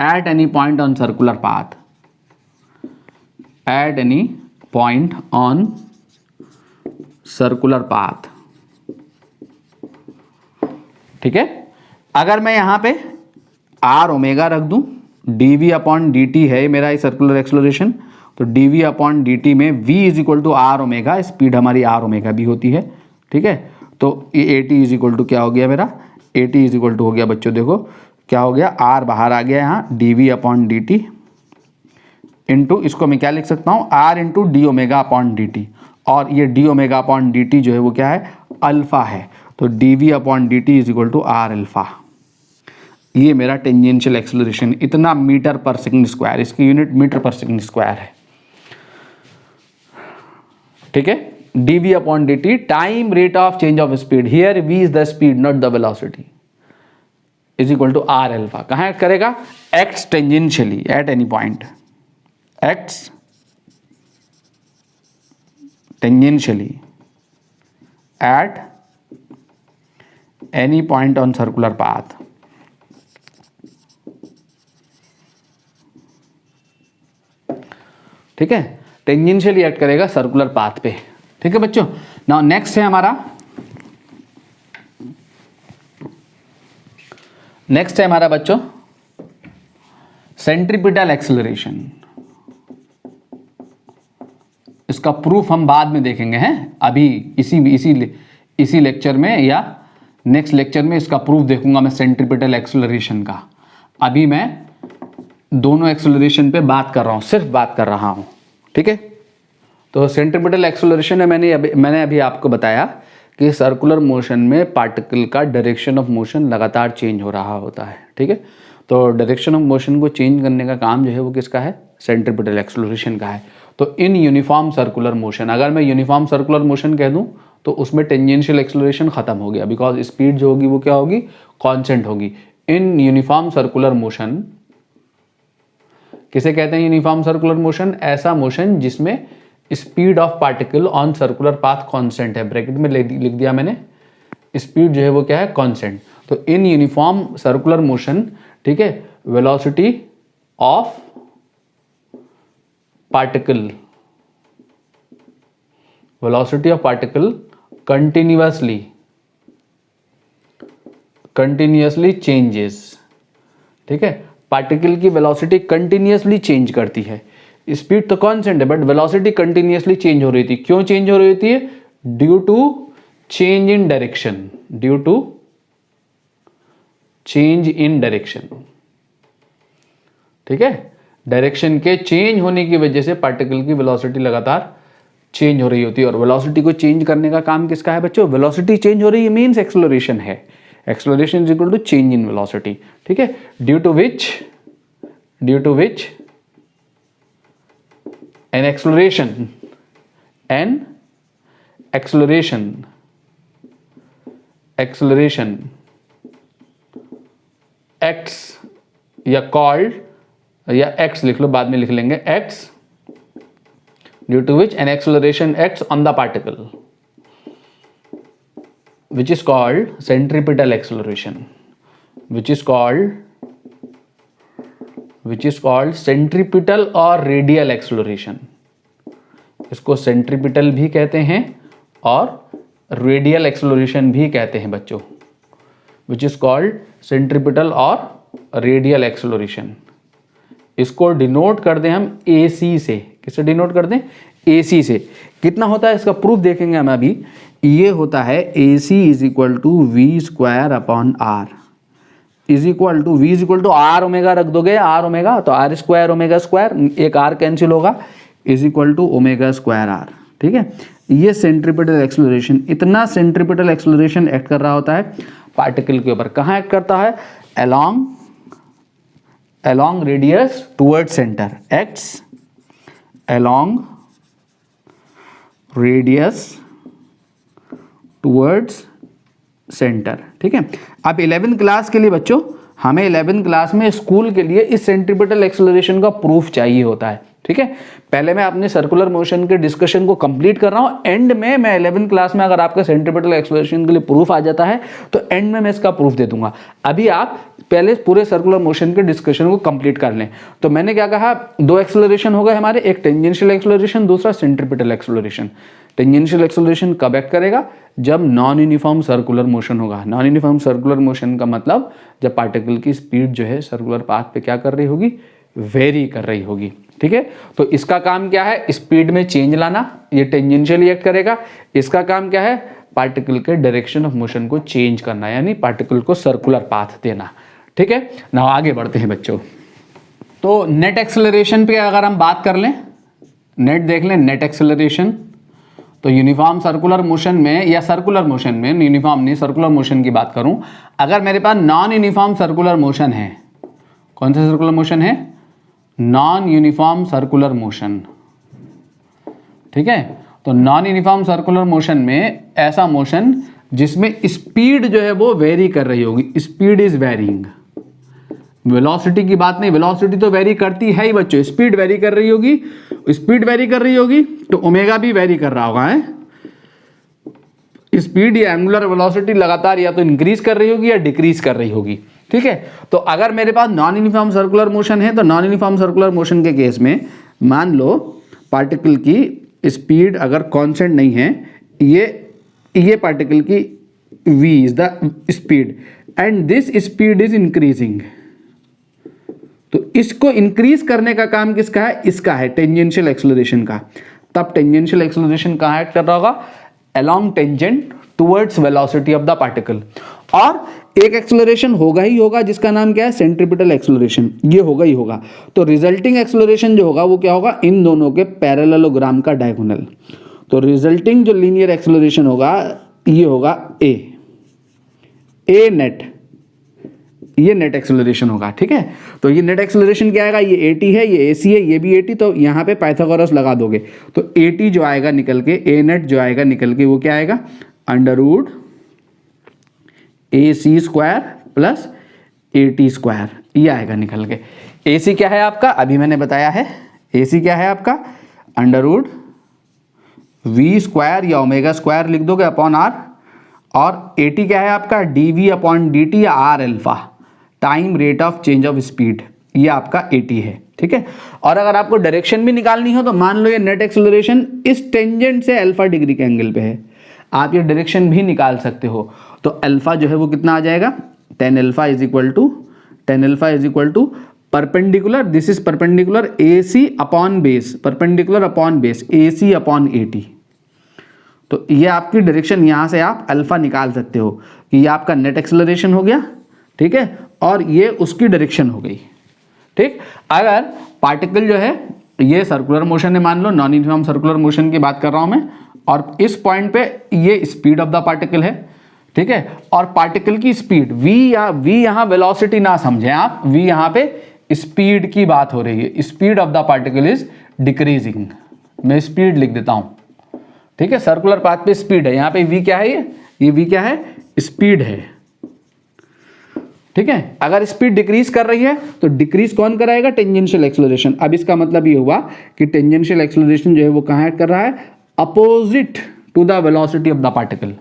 at any point on circular path, at any point on circular path, ठीक है। अगर मैं यहां पे r ओमेगा रख दूं, dv अपॉन dt है मेरा सर्कुलर एक्सेलरेशन, तो dv अपॉन dt में v is equal to R omega, speed हमारी r ओमेगा भी होती है, ठीक है। तो ये at इज इक्वल टू क्या हो गया मेरा? at इज इक्वल टू हो गया बच्चों, देखो क्या हो गया? r बाहर आ गया यहाँ, dv अपॉन dt इंटू, इसको मैं क्या लिख सकता हूँ? r into D omega upon dt, और ये डी ओमेगा अपॉन dt जो है वो क्या है? अल्फा है। तो dv upon dt is equal to r alpha. ये मेरा टेंजेंशियल एक्सेलरेशन, इतना मीटर पर सेकंड स्क्वायर, इसकी यूनिट मीटर पर सेकंड स्क्वायर है, ठीक है। dv upon dt, time rate of change of speed, here v is the speed not the velocity, is equal to R alpha. कहां एक्ट करेगा? Acts tangentially at any point, acts tangentially at any point on circular path, ठीक है। टेंजेंशियली एक्ट करेगा सर्कुलर पाथ पे, ठीक है बच्चों। नाउ नेक्स्ट है हमारा, नेक्स्ट है हमारा बच्चों सेंट्रीपिटल एक्सेलरेशन। इसका प्रूफ हम बाद में देखेंगे, हैं अभी इसी लेक्चर में या नेक्स्ट लेक्चर में इसका प्रूफ देखूंगा मैं सेंट्रीपिटल एक्सेलरेशन का। अभी मैं दोनों एक्सेलरेशन पे बात कर रहा हूं, सिर्फ बात कर रहा हूं, ठीक है। तो सेंट्रीपिटल एक्सेलरेशन में मैंने अभी आपको बताया कि सर्कुलर मोशन में पार्टिकल का डायरेक्शन ऑफ मोशन लगातार चेंज हो रहा होता है, ठीक है। तो डायरेक्शन ऑफ मोशन को चेंज करने का काम जो है वो किसका है? सेंट्रीपिटल एक्सेलरेशन का है। तो इन यूनिफॉर्म सर्कुलर मोशन, अगर मैं यूनिफॉर्म सर्कुलर मोशन कह दूं तो उसमें टेंजेंशियल एक्सेलरेशन खत्म हो गया, बिकॉज स्पीड जो होगी वो क्या होगी? कांस्टेंट होगी। इन यूनिफॉर्म सर्कुलर मोशन किसे कहते हैं? यूनिफॉर्म सर्कुलर मोशन ऐसा मोशन जिसमें speed of particle on circular path constant है, ब्रैकेट में लिख दिया मैंने, स्पीड जो है वो क्या है? कांस्टेंट। तो इन यूनिफॉर्म सर्कुलर मोशन, ठीक है, velocity of particle, velocity of particle continuously changes, ठीक है। पार्टिकल की वेलोसिटी कंटिन्यूअसली चेंज करती है, स्पीड तो कांस्टेंट है बट वेलोसिटी कंटिन्यूअसली चेंज हो रही थी। क्यों चेंज हो रही थी? Due to change in direction, due to change in direction, ठीक है, डायरेक्शन के चेंज होने की वजह से पार्टिकल की वेलोसिटी लगातार चेंज हो रही होती है। और वेलोसिटी को चेंज करने का काम किसका है बच्चों? वेलोसिटी चेंज हो रही है मीन्स एक्सेलरेशन है। Acceleration is equal to change in velocity, ठीक है, due to which an acceleration acts या कॉल्ड या एक्स लिख लो, बाद में लिख लेंगे acts, due to which an acceleration acts on the particle which is called centripetal acceleration, which is called centripetal और radial acceleration। इसको centripetal भी कहते हैं और radial acceleration भी कहते हैं बच्चों, which is called centripetal और radial acceleration। इसको डिनोट कर दें हम AC से। किससे डिनोट कर दें? AC से। कितना होता है इसका प्रूफ देखेंगे हम अभी। ये होता है AC is equal to V square upon R, is equal to V is equal to R omega रख दोगे, आर ओमेगा तो आर स्क्वायर ओमेगा स्क्वायर, एक आर कैंसिल होगा, is equal to omega square R, ठीक है। ये सेंट्रीपिटल एक्सेलरेशन, इतना सेंट्रीपिटल एक्सेलरेशन एक्ट कर रहा होता है पार्टिकल के ऊपर। कहाँ एक्ट करता है? along radius towards center, acts along radius towards center, ठीक है। अब 11th क्लास के लिए बच्चों, हमें 11th क्लास में स्कूल के लिए इस सेंट्रीपिटल एक्सेलरेशन का प्रूफ चाहिए होता है, ठीक है। पहले मैं अपने सर्कुलर मोशन के डिस्कशन को कंप्लीट कर रहा हूं, एंड में मैं 11th क्लास में अगर आपका सेंट्रीपिटल एक्सेलरेशन के लिए प्रूफ आ जाता है तो एंड में मैं इसका प्रूफ दे दूंगा। अभी आप पहले पूरे सर्कुलर मोशन के डिस्कशन को कंप्लीट कर लें। तो मैंने क्या कहा, दो एक्सेलरेशन हो गए हमारे, एक टेंजेंशियल एक्सेलरेशन, दूसरा सेंट्रीपिटल एक्सेलरेशन। टेंजेंशियल एक्सेलरेशन कब एक्ट करेगा? जब नॉन यूनिफॉर्म सर्कुलर मोशन होगा। नॉन यूनिफॉर्म सर्कुलर मोशन का मतलब जब पार्टिकल की स्पीड जो है सर्कुलर पाथ पे क्या कर रही होगी? वेरी कर रही होगी, ठीक है। तो इसका काम क्या है? स्पीड में चेंज लाना, ये टेंजेंशियली एक्ट करेगा। इसका काम क्या है? पार्टिकल के डायरेक्शन ऑफ मोशन को चेंज करना, यानी पार्टिकल को सर्कुलर पाथ देना, ठीक है ना। आगे बढ़ते हैं बच्चों। तो नेट एक्सेलरेशन पे अगर हम बात कर लें, नेट देख लें, नेट एक्सेलरेशन तो यूनिफॉर्म सर्कुलर मोशन में या सर्कुलर मोशन में, यूनिफॉर्म नहीं सर्कुलर मोशन की बात करूं, अगर मेरे पास नॉन यूनिफॉर्म सर्कुलर मोशन है, कौन सा सर्कुलर मोशन है? नॉन यूनिफॉर्म सर्कुलर मोशन, ठीक है। तो नॉन यूनिफॉर्म सर्कुलर मोशन में ऐसा मोशन जिसमें स्पीड जो है वो वेरी कर रही होगी, स्पीड इज वेरिंग। वेलोसिटी की बात नहीं, वेलोसिटी तो वेरी करती है ही बच्चों, स्पीड वेरी कर रही होगी, स्पीड वेरी कर रही होगी तो ओमेगा भी वेरी कर रहा होगा, है। स्पीड या एंगुलर वेलोसिटी लगातार या तो इंक्रीज कर रही होगी या डिक्रीज कर रही होगी, ठीक है। तो अगर मेरे पास नॉन यूनिफॉर्म सर्कुलर मोशन है तो नॉन यूनिफॉर्म सर्कुलर मोशन के केस में मान लो पार्टिकल की स्पीड अगर कांस्टेंट नहीं है, ये पार्टिकल की v is the speed and this speed is increasing. तो इसको इंक्रीज करने का काम किसका है? इसका है, टेंजेंशियल एक्सेलरेशन का। तब टेंजेंशियल एक्सेलरेशन कहाँ एक्ट कर रहा होगा? along tangent towards velocity of the particle. और एक एक्सेलरेशन होगा ही होगा जिसका नाम क्या है? सेंट्रीपिटल एक्सेलरेशन, ये होगा ही होगा। तो रिजल्टिंग एक्सेलरेशन जो होगा वो क्या होगा? इन दोनों के पैरेललोग्राम का डायगोनल। तो रिजल्टिंग जो लीनियर एक्सेलरेशन होगा ये होगा ए नेट, ये नेट एक्सेलरेशन होगा, ठीक है। तो ये नेट एक्सेलरेशन क्या आएगा? ये AT है, ये AC है, ये भी AT, तो यहाँ पे पाइथागोरस लगा दोगे तो AT जो आएगा निकल के, A नेट जो आएगा निकल के वो क्या आएगा? Under root AC square plus AT square, ये आएगा निकल के। AC क्या है आपका? अभी मैंने बताया है, AC क्या है आपका? अंडररूट V स्क्वायर या ओमेगा स्क्वायर लिख दोगे अपॉन R, और AT क्या है आपका? DV अपॉन DT या R alpha, time rate of change of speed, ये आपका AT है, ठीक है। और अगर आपको डायरेक्शन भी निकालनी हो तो मान लो ये नेट एक्सेलरेशन इस टेंजेंट से अल्फा डिग्री के एंगल पे है, आप ये डायरेक्शन भी निकाल सकते हो। तो अल्फा जो है वो कितना आ जाएगा? tan alpha is equal to perpendicular, this is perpendicular AC upon base, perpendicular upon base AC upon AT। तो ये आपकी डायरेक्शन, यहाँ से आप अल्फा निकाल सकते हो कि ये आपका नेट एक्सेलरेशन हो गया, ठीक है, और ये उसकी डायरेक्शन हो गई, ठीक, अगर पार्टिकल जो है ये सर्कुलर मोशन है, मान लो नॉन यूनिफॉर्म सर्कुलर मोशन की बात कर रहा हूं मैं, और इस पॉइंट पे ये स्पीड ऑफ द पार्टिकल है, ठीक है, और पार्टिकल की स्पीड v या v यहां वेलोसिटी ना समझें आप, v यहां पे स्पीड की बात हो रही है, speed of the particle is decreasing, मैं स्पीड लिख देता हूं, ठीक है, सर्कुलर पाथ पे स्पीड है, यहां पे v क्या है, ये v क्या है, स्पीड है, ठीक है। अगर स्पीड डिक्रीज कर रही है तो डिक्रीज कौन कराएगा, टेंजेंशियल एक्सेलरेशन। अब इसका मतलब ये हुआ कि टेंजेंशियल एक्सेलरेशन जो है वो कहां एक्ट कर रहा है, opposite to the velocity of the particle,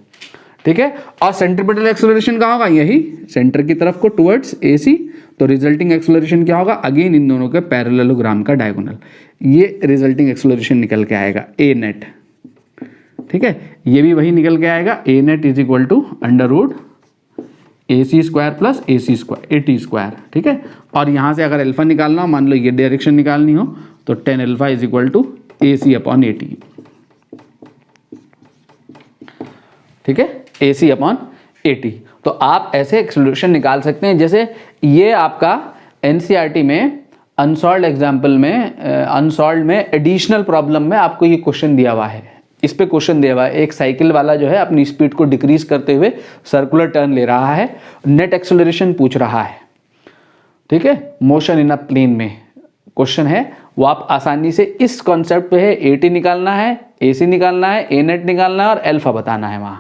ठीक है। और सेंट्रीपिटल एक्सेलरेशन कहां होगा, यही सेंटर की तरफ को टुवर्ड्स AC, तो रिजल्टिंग एक्सेलरेशन क्या होगा, अगेन इन दोनों के पैरेललोग्राम का डायगोनल, ये रिजल्टिंग एक्सेलरेशन निकल के आएगा A नेट, ठीक है, ये भी वही निकल के आएगा, A net is equal to under root AC square plus AC square AT square, ठीक है। और यहाँ से अगर अल्फा निकालना हो, मान लो ये डायरेक्शन निकालनी हो, तो 10 alpha is equal to AC upon AT, ठीक है, AC अपॉन AT। तो आप ऐसे एक्सेलरेशन निकाल सकते हैं, जैसे ये आपका NCERT में अनसॉल्व्ड एग्जाम्पल में, अनसॉल्व्ड में एडिशनल प्रॉब्लम में आपको ये क्वेश्चन दिया हुआ है, इस पे क्वेश्चन दिया हुआ है, एक साइकिल वाला जो है अपनी स्पीड को डिक्रीज करते हुए सर्कुलर टर्न ले रहा है, नेट एक्सेलरेशन पूछ रहा है, ठीक है, मोशन इन अ प्लेन में क्वेश्चन है, वो आप आसानी से इस कॉन्सेप्ट पे है, AT निकालना है, AC निकालना है, A नेट निकालना है और अल्फा बताना है वहां,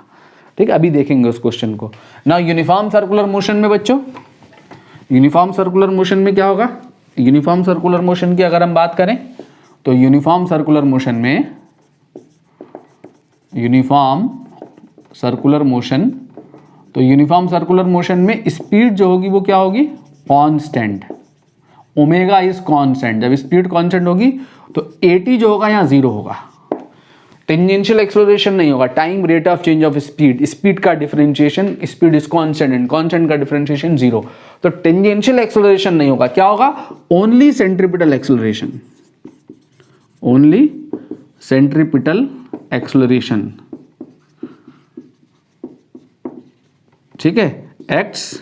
ठीक है, अभी देखेंगे उस क्वेश्चन को। ना यूनिफॉर्म सर्कुलर मोशन में बच्चों, यूनिफॉर्म सर्कुलर मोशन में क्या होगा, यूनिफॉर्म सर्कुलर मोशन की अगर हम बात करें तो यूनिफॉर्म सर्कुलर मोशन में, यूनिफॉर्म सर्कुलर मोशन, तो यूनिफॉर्म सर्कुलर मोशन में स्पीड जो होगी वो क्या होगी, कांस्टेंट, ओमेगा इज कांस्टेंट, जब स्पीड कांस्टेंट होगी तो AT जो होगा यहाँ 0 होगा, टेंजेंशियल एक्सेलरेशन नहीं होगा, time rate of change of speed, speed का differentiation, speed is constant and constant का डिफरेंशिएशन 0, तो टेंजेंशियल एक्सेलरेशन नहीं होगा, क्या होगा, only centripetal acceleration, only centripetal acceleration, ठीक है, acts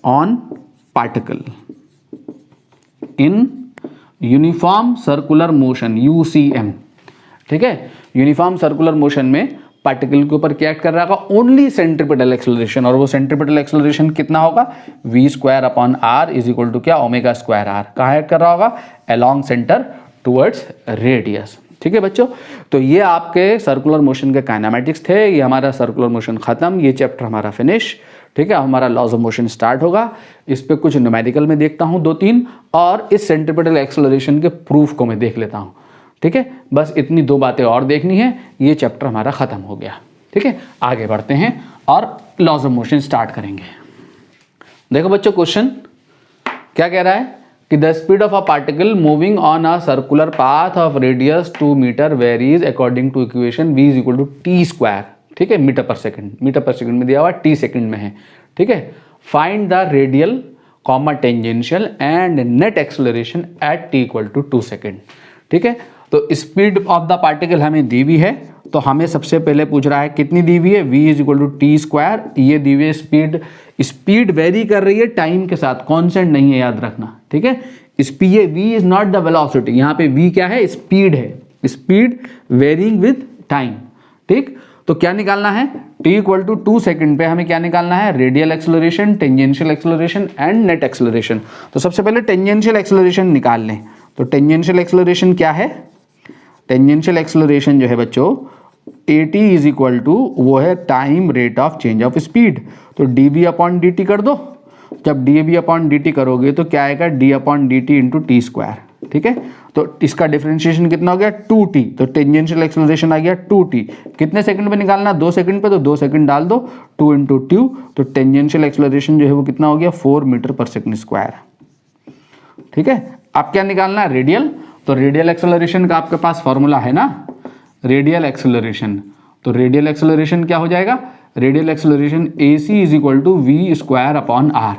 on particle in uniform circular motion UCM, ठीक है, यूनिफॉर्म सर्कुलर मोशन में पार्टिकल के ऊपर क्या एक्ट कर रहा होगा, ओनली सेंट्रीपिटल एक्सेलरेशन, और वो सेंट्रीपिटल एक्सेलरेशन कितना होगा, v square upon r is equal to क्या, ओमेगा स्क्वायर r, कहाँ एक्ट कर रहा होगा, अलोंग सेंटर टुवर्ड्स रेडियस, ठीक है बच्चों। तो ये आपके सर्कुलर मोशन के काइनेमेटिक्स थे, ये हमारा सर्कुलर मोशन खत्म, ये चैप्टर हमारा फिनिश, ठीक है, हमारा लॉज ऑफ मोशन स्टार्ट होगा, इस पे कुछ न्यूमेरिकल में देखता हूँ 2-3, और इस सेंट्रीपिटल एक्सेलरेशन के प्रूफ को मैं देख लेता हूँ, ठीक है, बस इतनी 2 बातें और देखनी है, ये चैप्टर हमारा खत्म हो गया, ठीक है, आगे बढ़ते हैं और लॉज ऑफ मोशन स्टार्ट करेंगे। देखो बच्चों क्वेश्चन क्या कह रहा है कि the speed of a particle moving on a circular path of radius 2 metre varies according to equation v is equal to T square, ठीक है, मीटर पर सेकंड में दिया हुआ, t सेकंड में है, ठीक है, find the radial comma tangential and net acceleration at t equal to 2 second, ठीक है। तो स्पीड ऑफ द पार्टिकल हमें दी हुई है, तो हमें सबसे पहले पूछ रहा है कितनी दी हुई है, v is equal to T square, ये दी हुई है स्पीड वेरी कर रही है टाइम के साथ, कांस्टेंट नहीं है, याद रखना, ठीक है, ये v is not the velocity, यहाँ पे v क्या है, स्पीड है, स्पीड वेरिंग विद टाइम, ठीक। तो क्या निकालना है, t इक्वल टू 2 सेकंड पे हमें क्या निकालना है, radial acceleration, tangential acceleration and net acceleration. तो सबसे पहले टेंजेंशियल एक्सेलरेशन निकाल लें, तो टेंजेंशियल एक्सेलरेशन क्या है, टेंजेंशियल एक्सेलरेशन जो है बच्चों AT इज इक्वल टू वो है time rate of change of speed, तो dv अपॉन dt कर दो, जब dv अपॉन dt करोगे तो क्या आएगा, d upon dt into T square, ठीक है, तो इसका डिफरेंशिएशन कितना हो गया 2t, तो टेंजेंशियल एक्सेलरेशन आ गया 2t, कितने सेकंड पे निकालना, 2 सेकंड पे, तो 2 सेकंड डाल दो, 2 इंटू 2, तो टेंजेंशियल एक्सेलरेशन जो है वो कितना हो गया 4 मीटर पर सेकंड स्क्वायर, ठीक है। अब क्या निकालना है, रेडियल, तो रेडियल एक्सेलरेशन का आपके पास फॉर्मूला है ना, रेडियल एक्सेलरेशन, तो रेडियल एक्सेलरेशन क्या हो जाएगा, radial acceleration AC is equal to v square upon r,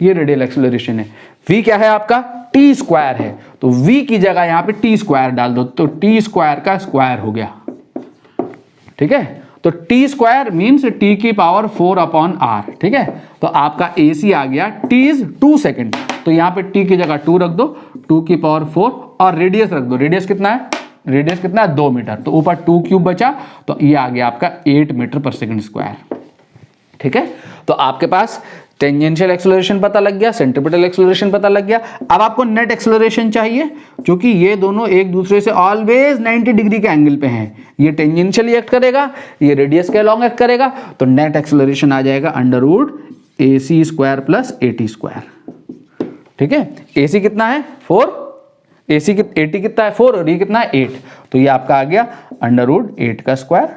ये रेडियल एक्सेलरेशन है, v क्या है आपका, t स्क्वायर है, तो v की जगह यहाँ पे t स्क्वायर डाल दो, तो t स्क्वायर का स्क्वायर हो गया, ठीक है, तो t स्क्वायर मीन्स t की पावर 4 अपॉन r, ठीक है, तो आपका AC आ गया, t इज 2 सेकंड, तो तो यहाँ पे t की जगह 2 रख दो, 2 की पावर 4 और रेडियस रख दो। रेडियस कितना है? रेडियस कितना है? 2 मीटर। तो ऊपर 2 क्यूब बचा, तो ये आ गया आपका 8 मीटर पर सेकंड स्क्वायर। ठीक है, तो आपके पास टेंजेंशियल एक्सेलरेशन पता लग गया, सेंट्रीपिटल एक्सेलरेशन पता लग गया। अब आपको नेट एक्सेलरेशन चाहिए, क्योंकि ये दोनों एक दूसरे से ऑलवेज 90 डिग्री के एंगल पे हैं। ये टेंजेंशियली एक्ट करेगा, ये रेडियस के अलॉन्ग एक्ट करेगा, तो नेट एक्सेलरेशन आ जाएगा under root AC square plus AT square. ठीक है, AC कितना है? 4, AC की AT कितना है? 4 और ये कितना है? 8। तो ये आपका आ गया अंडर रूट 8 का स्क्वायर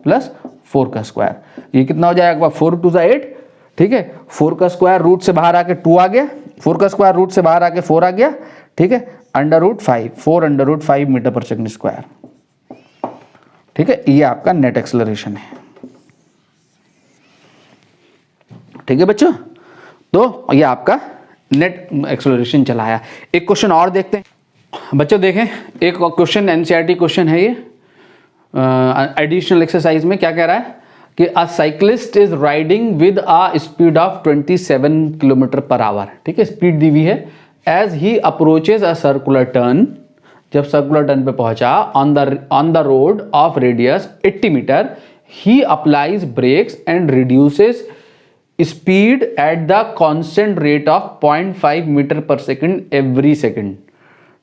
प्लस 4 का स्क्वायर। ये कितना हो जाएगा? 4 टू 8। ठीक है, 4 का स्क्वायर रूट से बाहर आके 2 आ गया, 4 का स्क्वायर रूट से बाहर आके 4 आ गया। ठीक है, under root 5, 4 under root 5 metre पर सेकंड स्क्वायर। ठीक है, ये आपका नेट एक्सेलरेशन है। ठीक है बच्चों, तो ये आपका नेट एक्सेलरेशन चलाया। एक क्वेश्चन और देखते हैं बच्चों। देखें, एक क्वेश्चन NCERT क्वेश्चन है ये, एडिशनल एक्सरसाइज में क्या कह रहा है कि a cyclist is riding with a speed of 27 kilometre पर आवर। ठीक है, स्पीड दी हुई है। As he approaches a circular turn, जब सर्कुलर टर्न पे पहुंचा, on the road of radius 80 metre, he applies brakes and reduces speed at the constant rate of 0.5 metre पर सेकंड एवरी सेकंड।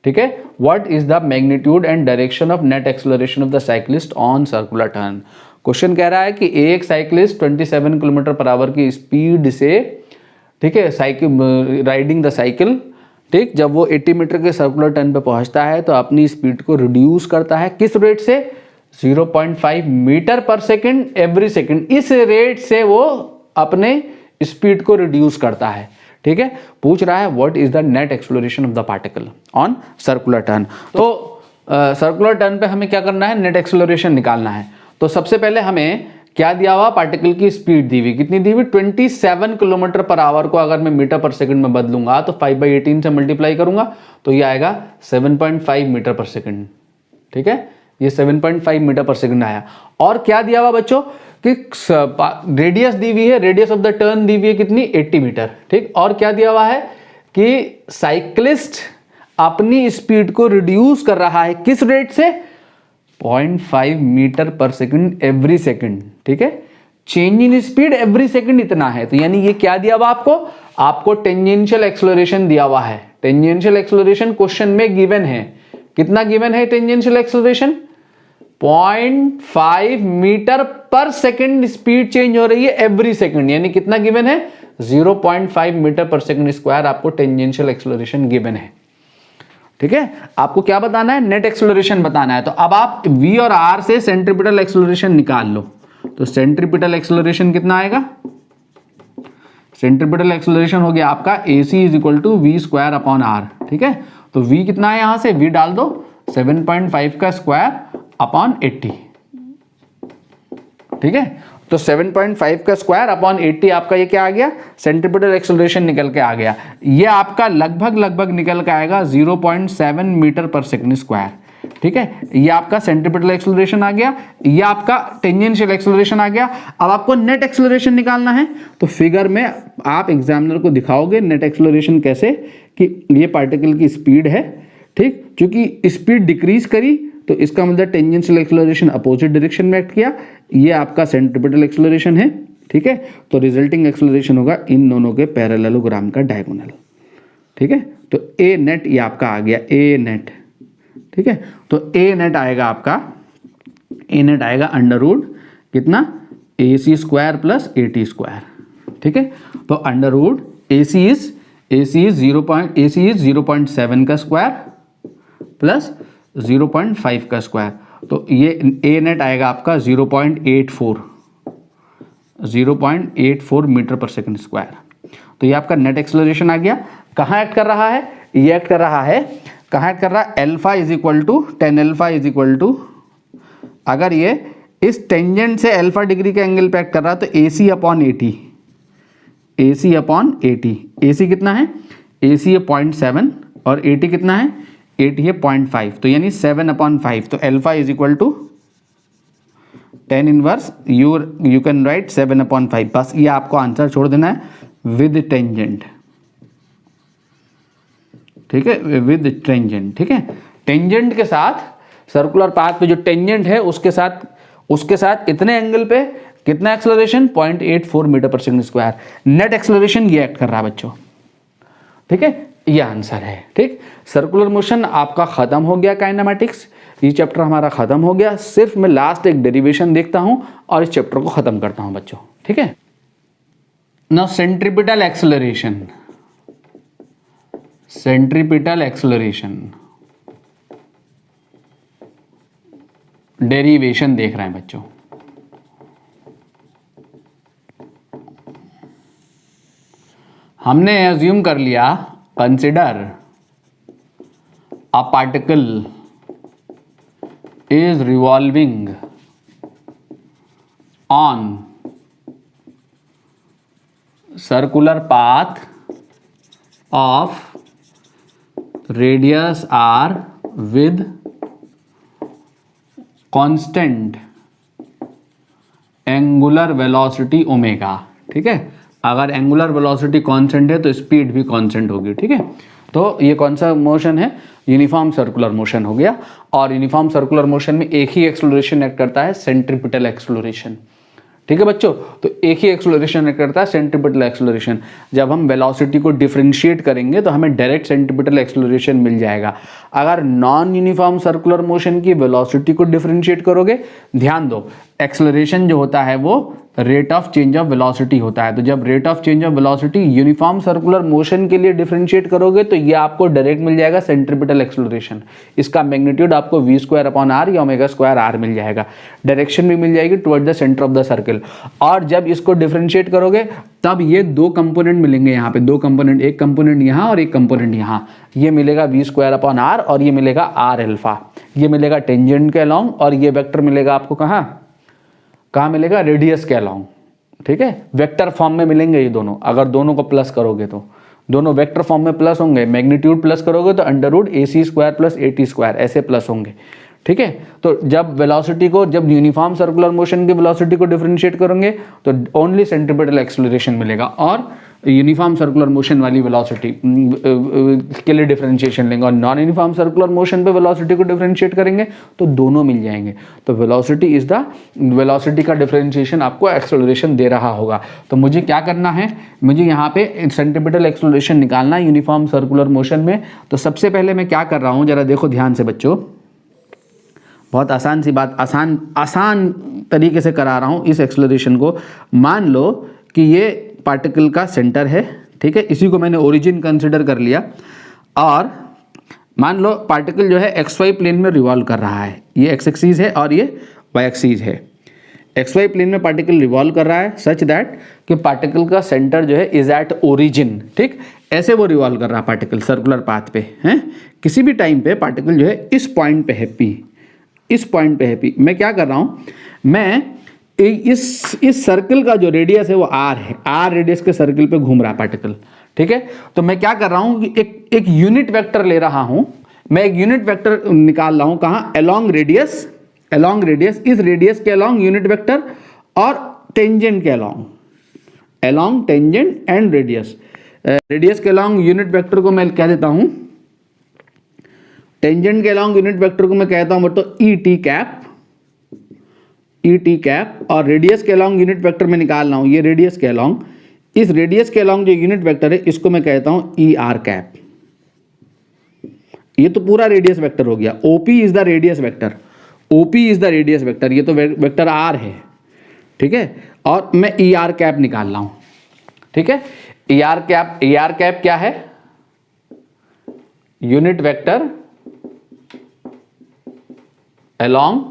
ठीक है, what is the magnitude and direction of net acceleration of the cyclist on circular turn. Question कह रहा है कि एक साइक्लिस्ट 27 किलोमीटर पर आवर की स्पीड से, ठीक है, साइकिल राइडिंग द साइकिल, ठीक, जब वो 80 मीटर के सर्कुलर टर्न पे पहुंचता है तो अपनी स्पीड को रिड्यूस करता है। किस रेट से? 0.5 मीटर पर सेकंड एवरी सेकंड। इस रेट से वो अपने स्पीड को रिड्यूस करता है। ठीक है, पूछ रहा है what is the net acceleration of the particle on circular turn. तो सर्कुलर टर्न पे हमें क्या करना है? नेट एक्सेलरेशन निकालना है। तो सबसे पहले हमें क्या दिया हुआ? पार्टिकल की स्पीड दी हुई। कितनी दी हुई? 27 किलोमीटर पर आवर को अगर मैं मीटर पर सेकंड में बदलूंगा तो 5/18 से मल्टीप्लाई करूंगा तो ये आएगा 7.5 मीटर पर सेकंड। ठीक है, ये 7.5 मीटर पर सेकंड आया। और क्या दिया हुआ बच्चों कि रेडियस दी हुई है, रेडियस ऑफ द टर्न दी हुई है कितनी? 80 मीटर। ठीक, और क्या दिया हुआ है कि साइक्लिस्ट अपनी स्पीड को रिड्यूस कर रहा है। किस रेट से? 0.5 मीटर पर सेकंड एवरी सेकंड। ठीक है, change in speed every second इतना है। तो यानी ये क्या दिया हुआ आपको? आपको टेंजेंशियल एक्सेलरेशन दिया हुआ है। टेंजेंशियल एक्सेलरेशन क्वेश्चन में गिवन है। कितना गिवन है टेंजेंशियल एक्सेलरेशन? 0.5 मीटर पर सेकंड स्पीड चेंज हो रही है एवरी सेकंड। यानी कितना गिवन है? 0.5 मीटर पर सेकंड स्क्वायर आपको टेंजेंशियल एक्सेलरेशन गिवन है। ठीक है, आपको क्या बताना है? नेट एक्सेलरेशन बताना है। तो अब आप V और R से सेंट्रीपिटल एक्सेलरेशन निकाल लो। तो सेंट्रीपिटल एक्सेलरेशन कितना आएगा? सेंट्रीपिटल एक्सेलरेशन हो गया आपका AC is equal to V square upon R। ठीक है, तो V कितना है? यहां से V डाल दो, 7.5 का स्क्वायर अपॉन 80। ठीक है, तो 7.5 का स्क्वायर अपॉन 80 आपका ये क्या आ गया? सेंट्रीपिटल एक्सेलरेशन निकल के आ गया। ये आपका लगभग निकल के आएगा 0.7 मीटर पर सेकंड स्क्वायर। ठीक है, ये आपका सेंट्रीपिटल एक्सेलरेशन आ गया, ये आपका टेंजेंशियल एक्सेलरेशन आ गया। अब आपको नेट एक्सेलरेशन निकालना है। तो फिगर में आप एग्जामिनर को दिखाओगे नेट एक्सेलरेशन कैसे, कि ये पार्टिकल की स्पीड है। ठीक, क्योंकि स्पीड डिक्रीज करी तो इसका मतलब टेंजेंशियल एक्सेलरेशन अपोजिट डायरेक्शन में एक्ट किया। ये आपका सेंट्रीपिटल एक्सेलरेशन है। ठीक है, तो रिजल्टिंग एक्सेलरेशन होगा इन दोनों के पैरेललोग्राम का डायगोनल। ठीक है, तो ए नेट ये आपका आ गया, ए नेट। ठीक है, तो ए नेट आएगा आपका, ए नेट आएगा अंडर रूट कितना? AC square plus AT square. ठीक है, तो अंडर रूट AC इज 0.7 का स्क्वायर प्लस 0.5 का स्क्वायर। तो ये ए नेट आएगा आपका 0.84 मीटर पर सेकंड स्क्वायर। तो ये आपका नेट एक्सेलरेशन आ गया। कहाँ एक्ट कर रहा है? ये एक्ट कर रहा है, कहाँ एक्ट कर रहा है? Alpha is equal to 10 alpha is equal to, अगर ये इस टेंजेंट से अल्फा डिग्री के एंगल पे एक्ट कर रहा है तो AC upon AT, AC upon AT। AC कितना है? AC है 0.7 और AT कितना है? AT है 0.5। तो यानी 7/5। तो alpha is equal to 10 inverse you can write 7/5। बस ये आपको आंसर छोड़ देना है विद टेंजेंट। ठीक है, विद टेंजेंट। ठीक है, टेंजेंट के साथ सर्कुलर पाथ पे जो टेंजेंट है उसके साथ इतने एंगल पे कितना एक्सेलरेशन 0.84 मीटर पर सेकंड स्क्वायर नेट एक्सेलरेशन ये एक्ट कर रहा है बच्चों। ठीक है, ये आंसर है। ठीक, सर्कुलर मोशन आपका खत्म हो गया काइनेमैटिक्स, ये चैप्टर हमारा खत्म हो गया। सिर्फ मैं लास्ट एक डेरिवेशन देखता हूं और इस चैप्टर को खत्म करता हूं बच्चों। ठीक है, now centripetal acceleration, centripetal acceleration derivation देख रहे हैं बच्चों। हमने एज्यूम कर लिया, consider a particle is revolving on circular path of radius R with constant angular velocity omega. ठीक है, अगर एंगुलर वेलोसिटी कांस्टेंट है तो स्पीड भी कांस्टेंट होगी। ठीक है, तो ये कौन सा मोशन है? यूनिफॉर्म सर्कुलर मोशन हो गया। और यूनिफॉर्म सर्कुलर मोशन में एक ही एक्सेलरेशन एक्ट करता है, सेंट्रीपिटल एक्सेलरेशन। ठीक है बच्चों, तो एक ही एक्सेलरेशन एक्ट करता है, सेंट्रीपिटल एक्सेलरेशन। जब हम वेलोसिटी को डिफरेंशिएट करेंगे तो हमें डायरेक्ट सेंट्रीपिटल एक्सेलरेशन मिल जाएगा। अगर नॉन यूनिफॉर्म सर्कुलर मोशन की वेलोसिटी को डिफरेंशिएट करोगे, ध्यान दो, एक्सेलरेशन जो होता है वो rate of change of velocity होता है। तो जब rate of change of velocity uniform circular motion के लिए डिफरेंशिएट करोगे तो ये आपको डायरेक्ट मिल जाएगा सेंट्रीपिटल एक्सेलरेशन। इसका मैग्नीट्यूड आपको v²/r या ω²r मिल जाएगा। डायरेक्शन भी मिल जाएगी toward the centre of the circle. और जब इसको डिफरेंशिएट करोगे तब ये दो कंपोनेंट मिलेंगे, यहाँ पे दो कंपोनेंट, एक कंपोनेंट यहाँ और एक कंपोनेंट यहाँ। ये मिलेगा v²/r और ये मिलेगा r∠α। ये मिलेगा टेंजेंट के अलोंग और ये वेक्टर मिलेगा आपको कहाँ मिलेगा? रेडियस के अलोंग। ठीक है, वेक्टर फॉर्म में मिलेंगे ये दोनों। अगर दोनों को प्लस करोगे तो दोनों वेक्टर फॉर्म में प्लस होंगे। मैग्नीट्यूड प्लस करोगे तो √AC² + AT² ऐसे प्लस होंगे। ठीक है, तो जब वेलोसिटी को, जब यूनिफॉर्म सर्कुलर मोशन की वेलोसिटी को डिफरेंशिएट करेंगे तो ओनली सेंट्रीपिटल एक्सेलरेशन मिलेगा और यूनिफॉर्म सर्कुलर मोशन वाली वेलोसिटी के लिए डिफरेंशिएशन लेंगे। और नॉन यूनिफॉर्म सर्कुलर मोशन पे वेलोसिटी को डिफरेंशिएट करेंगे तो दोनों मिल जाएंगे। तो वेलोसिटी का डिफरेंशिएशन आपको एक्सेलरेशन दे रहा होगा। तो मुझे क्या करना है? मुझे यहाँ पे सेंट्रीपिटल एक्सेलरेशन निकालना है यूनिफॉर्म सर्कुलर मोशन में। तो सबसे पहले मैं क्या कर रहा हूँ, जरा देखो ध्यान से बच्चों, बहुत आसान सी बात, आसान तरीके से करा रहा हूँ इस एक्सेलरेशन को। मान लो कि ये पार्टिकल का सेंटर है। ठीक है, इसी को मैंने ओरिजिन कंसिडर कर लिया। और मान लो पार्टिकल जो है XY प्लेन में रिवॉल्व कर रहा है। ये X एक्सिस है और ये Y एक्सिस है। XY प्लेन में पार्टिकल रिवॉल्व कर रहा है सच दैट कि पार्टिकल का सेंटर जो है इज एट ओरिजिन। ठीक, ऐसे वो रिवॉल्व कर रहा है पार्टिकल सर्कुलर पाथ पे है। किसी भी टाइम पे पार्टिकल जो है इस पॉइंट पे है P, इस पॉइंट पे है P। मैं क्या कर रहा हूँ, मैं इस सर्कल का जो रेडियस है वो r है, r रेडियस के सर्कल पे घूम रहा है पार्टिकल। ठीक है, तो मैं क्या कर रहा हूँ कि एक यूनिट वेक्टर ले रहा हूँ। मैं एक यूनिट वेक्टर निकाल रहा हूँ, कहाँ? अलोंग रेडियस, इस रेडियस के अलोंग यूनिट वेक्टर और टेंजेंट के along tangent and radius. Radius के अलोंग यूनिट वेक्टर को मैं कह देता हूँ, टेंजेंट के अलोंग यूनिट वेक्टर को मैं कहता हूँ बच्चों ET कैप। और रेडियस के अलोंग यूनिट वेक्टर में निकाल रहा हूँ, ये रेडियस के अलोंग, इस रेडियस के अलोंग जो यूनिट वेक्टर है इसको मैं कहता हूँ ER कैप। ये तो पूरा रेडियस वेक्टर हो गया। OP is the radius vector, ये तो वेक्टर R है। ठीक है, और मैं ER कैप निकाल रहा हूँ। ठीक है, ER कैप क्या है? Unit vector along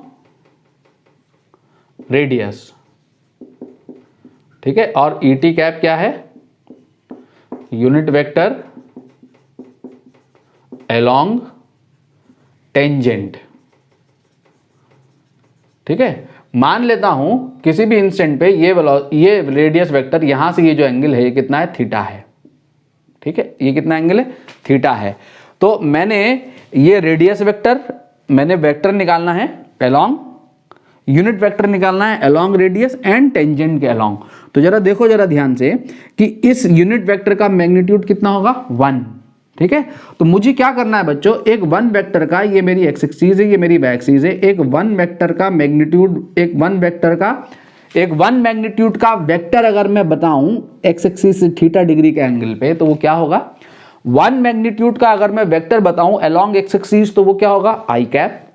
radius. ठीक है, और ET कैप क्या है? Unit vector along tangent. ठीक है, मान लेता हूं किसी भी इंस्टेंट पे ये रेडियस वेक्टर यहां से ये जो एंगल है ये कितना है? थीटा है। ठीक है, ये कितना एंगल है? थीटा है। तो मैंने ये रेडियस वेक्टर, मैंने वेक्टर निकालना है अलोंग, यूनिट वेक्टर निकालना है अलोंग रेडियस एंड टेंजेंट के अलोंग। तो जरा देखो जरा ध्यान से कि इस यूनिट वेक्टर का मैग्नीट्यूड कितना होगा? 1। ठीक है। तो मुझे क्या करना है बच्चों, एक वन वेक्टर का, ये मेरी एक्स एक्सिस है, ये मेरी वाई एक्सिस है, एक वन वेक्टर का मैग्नीट्यूड, एक वन मैग्नीट्यूड का वेक्टर अगर मैं बताऊं एक्स एक्सिस से थीटा डिग्री के एंगल पे, तो वो क्या होगा, वन मैग्नीट्यूड का अगर मैं वेक्टर बताऊं अलोंग एक्स एक्सिस तो वो क्या होगा आई कैप,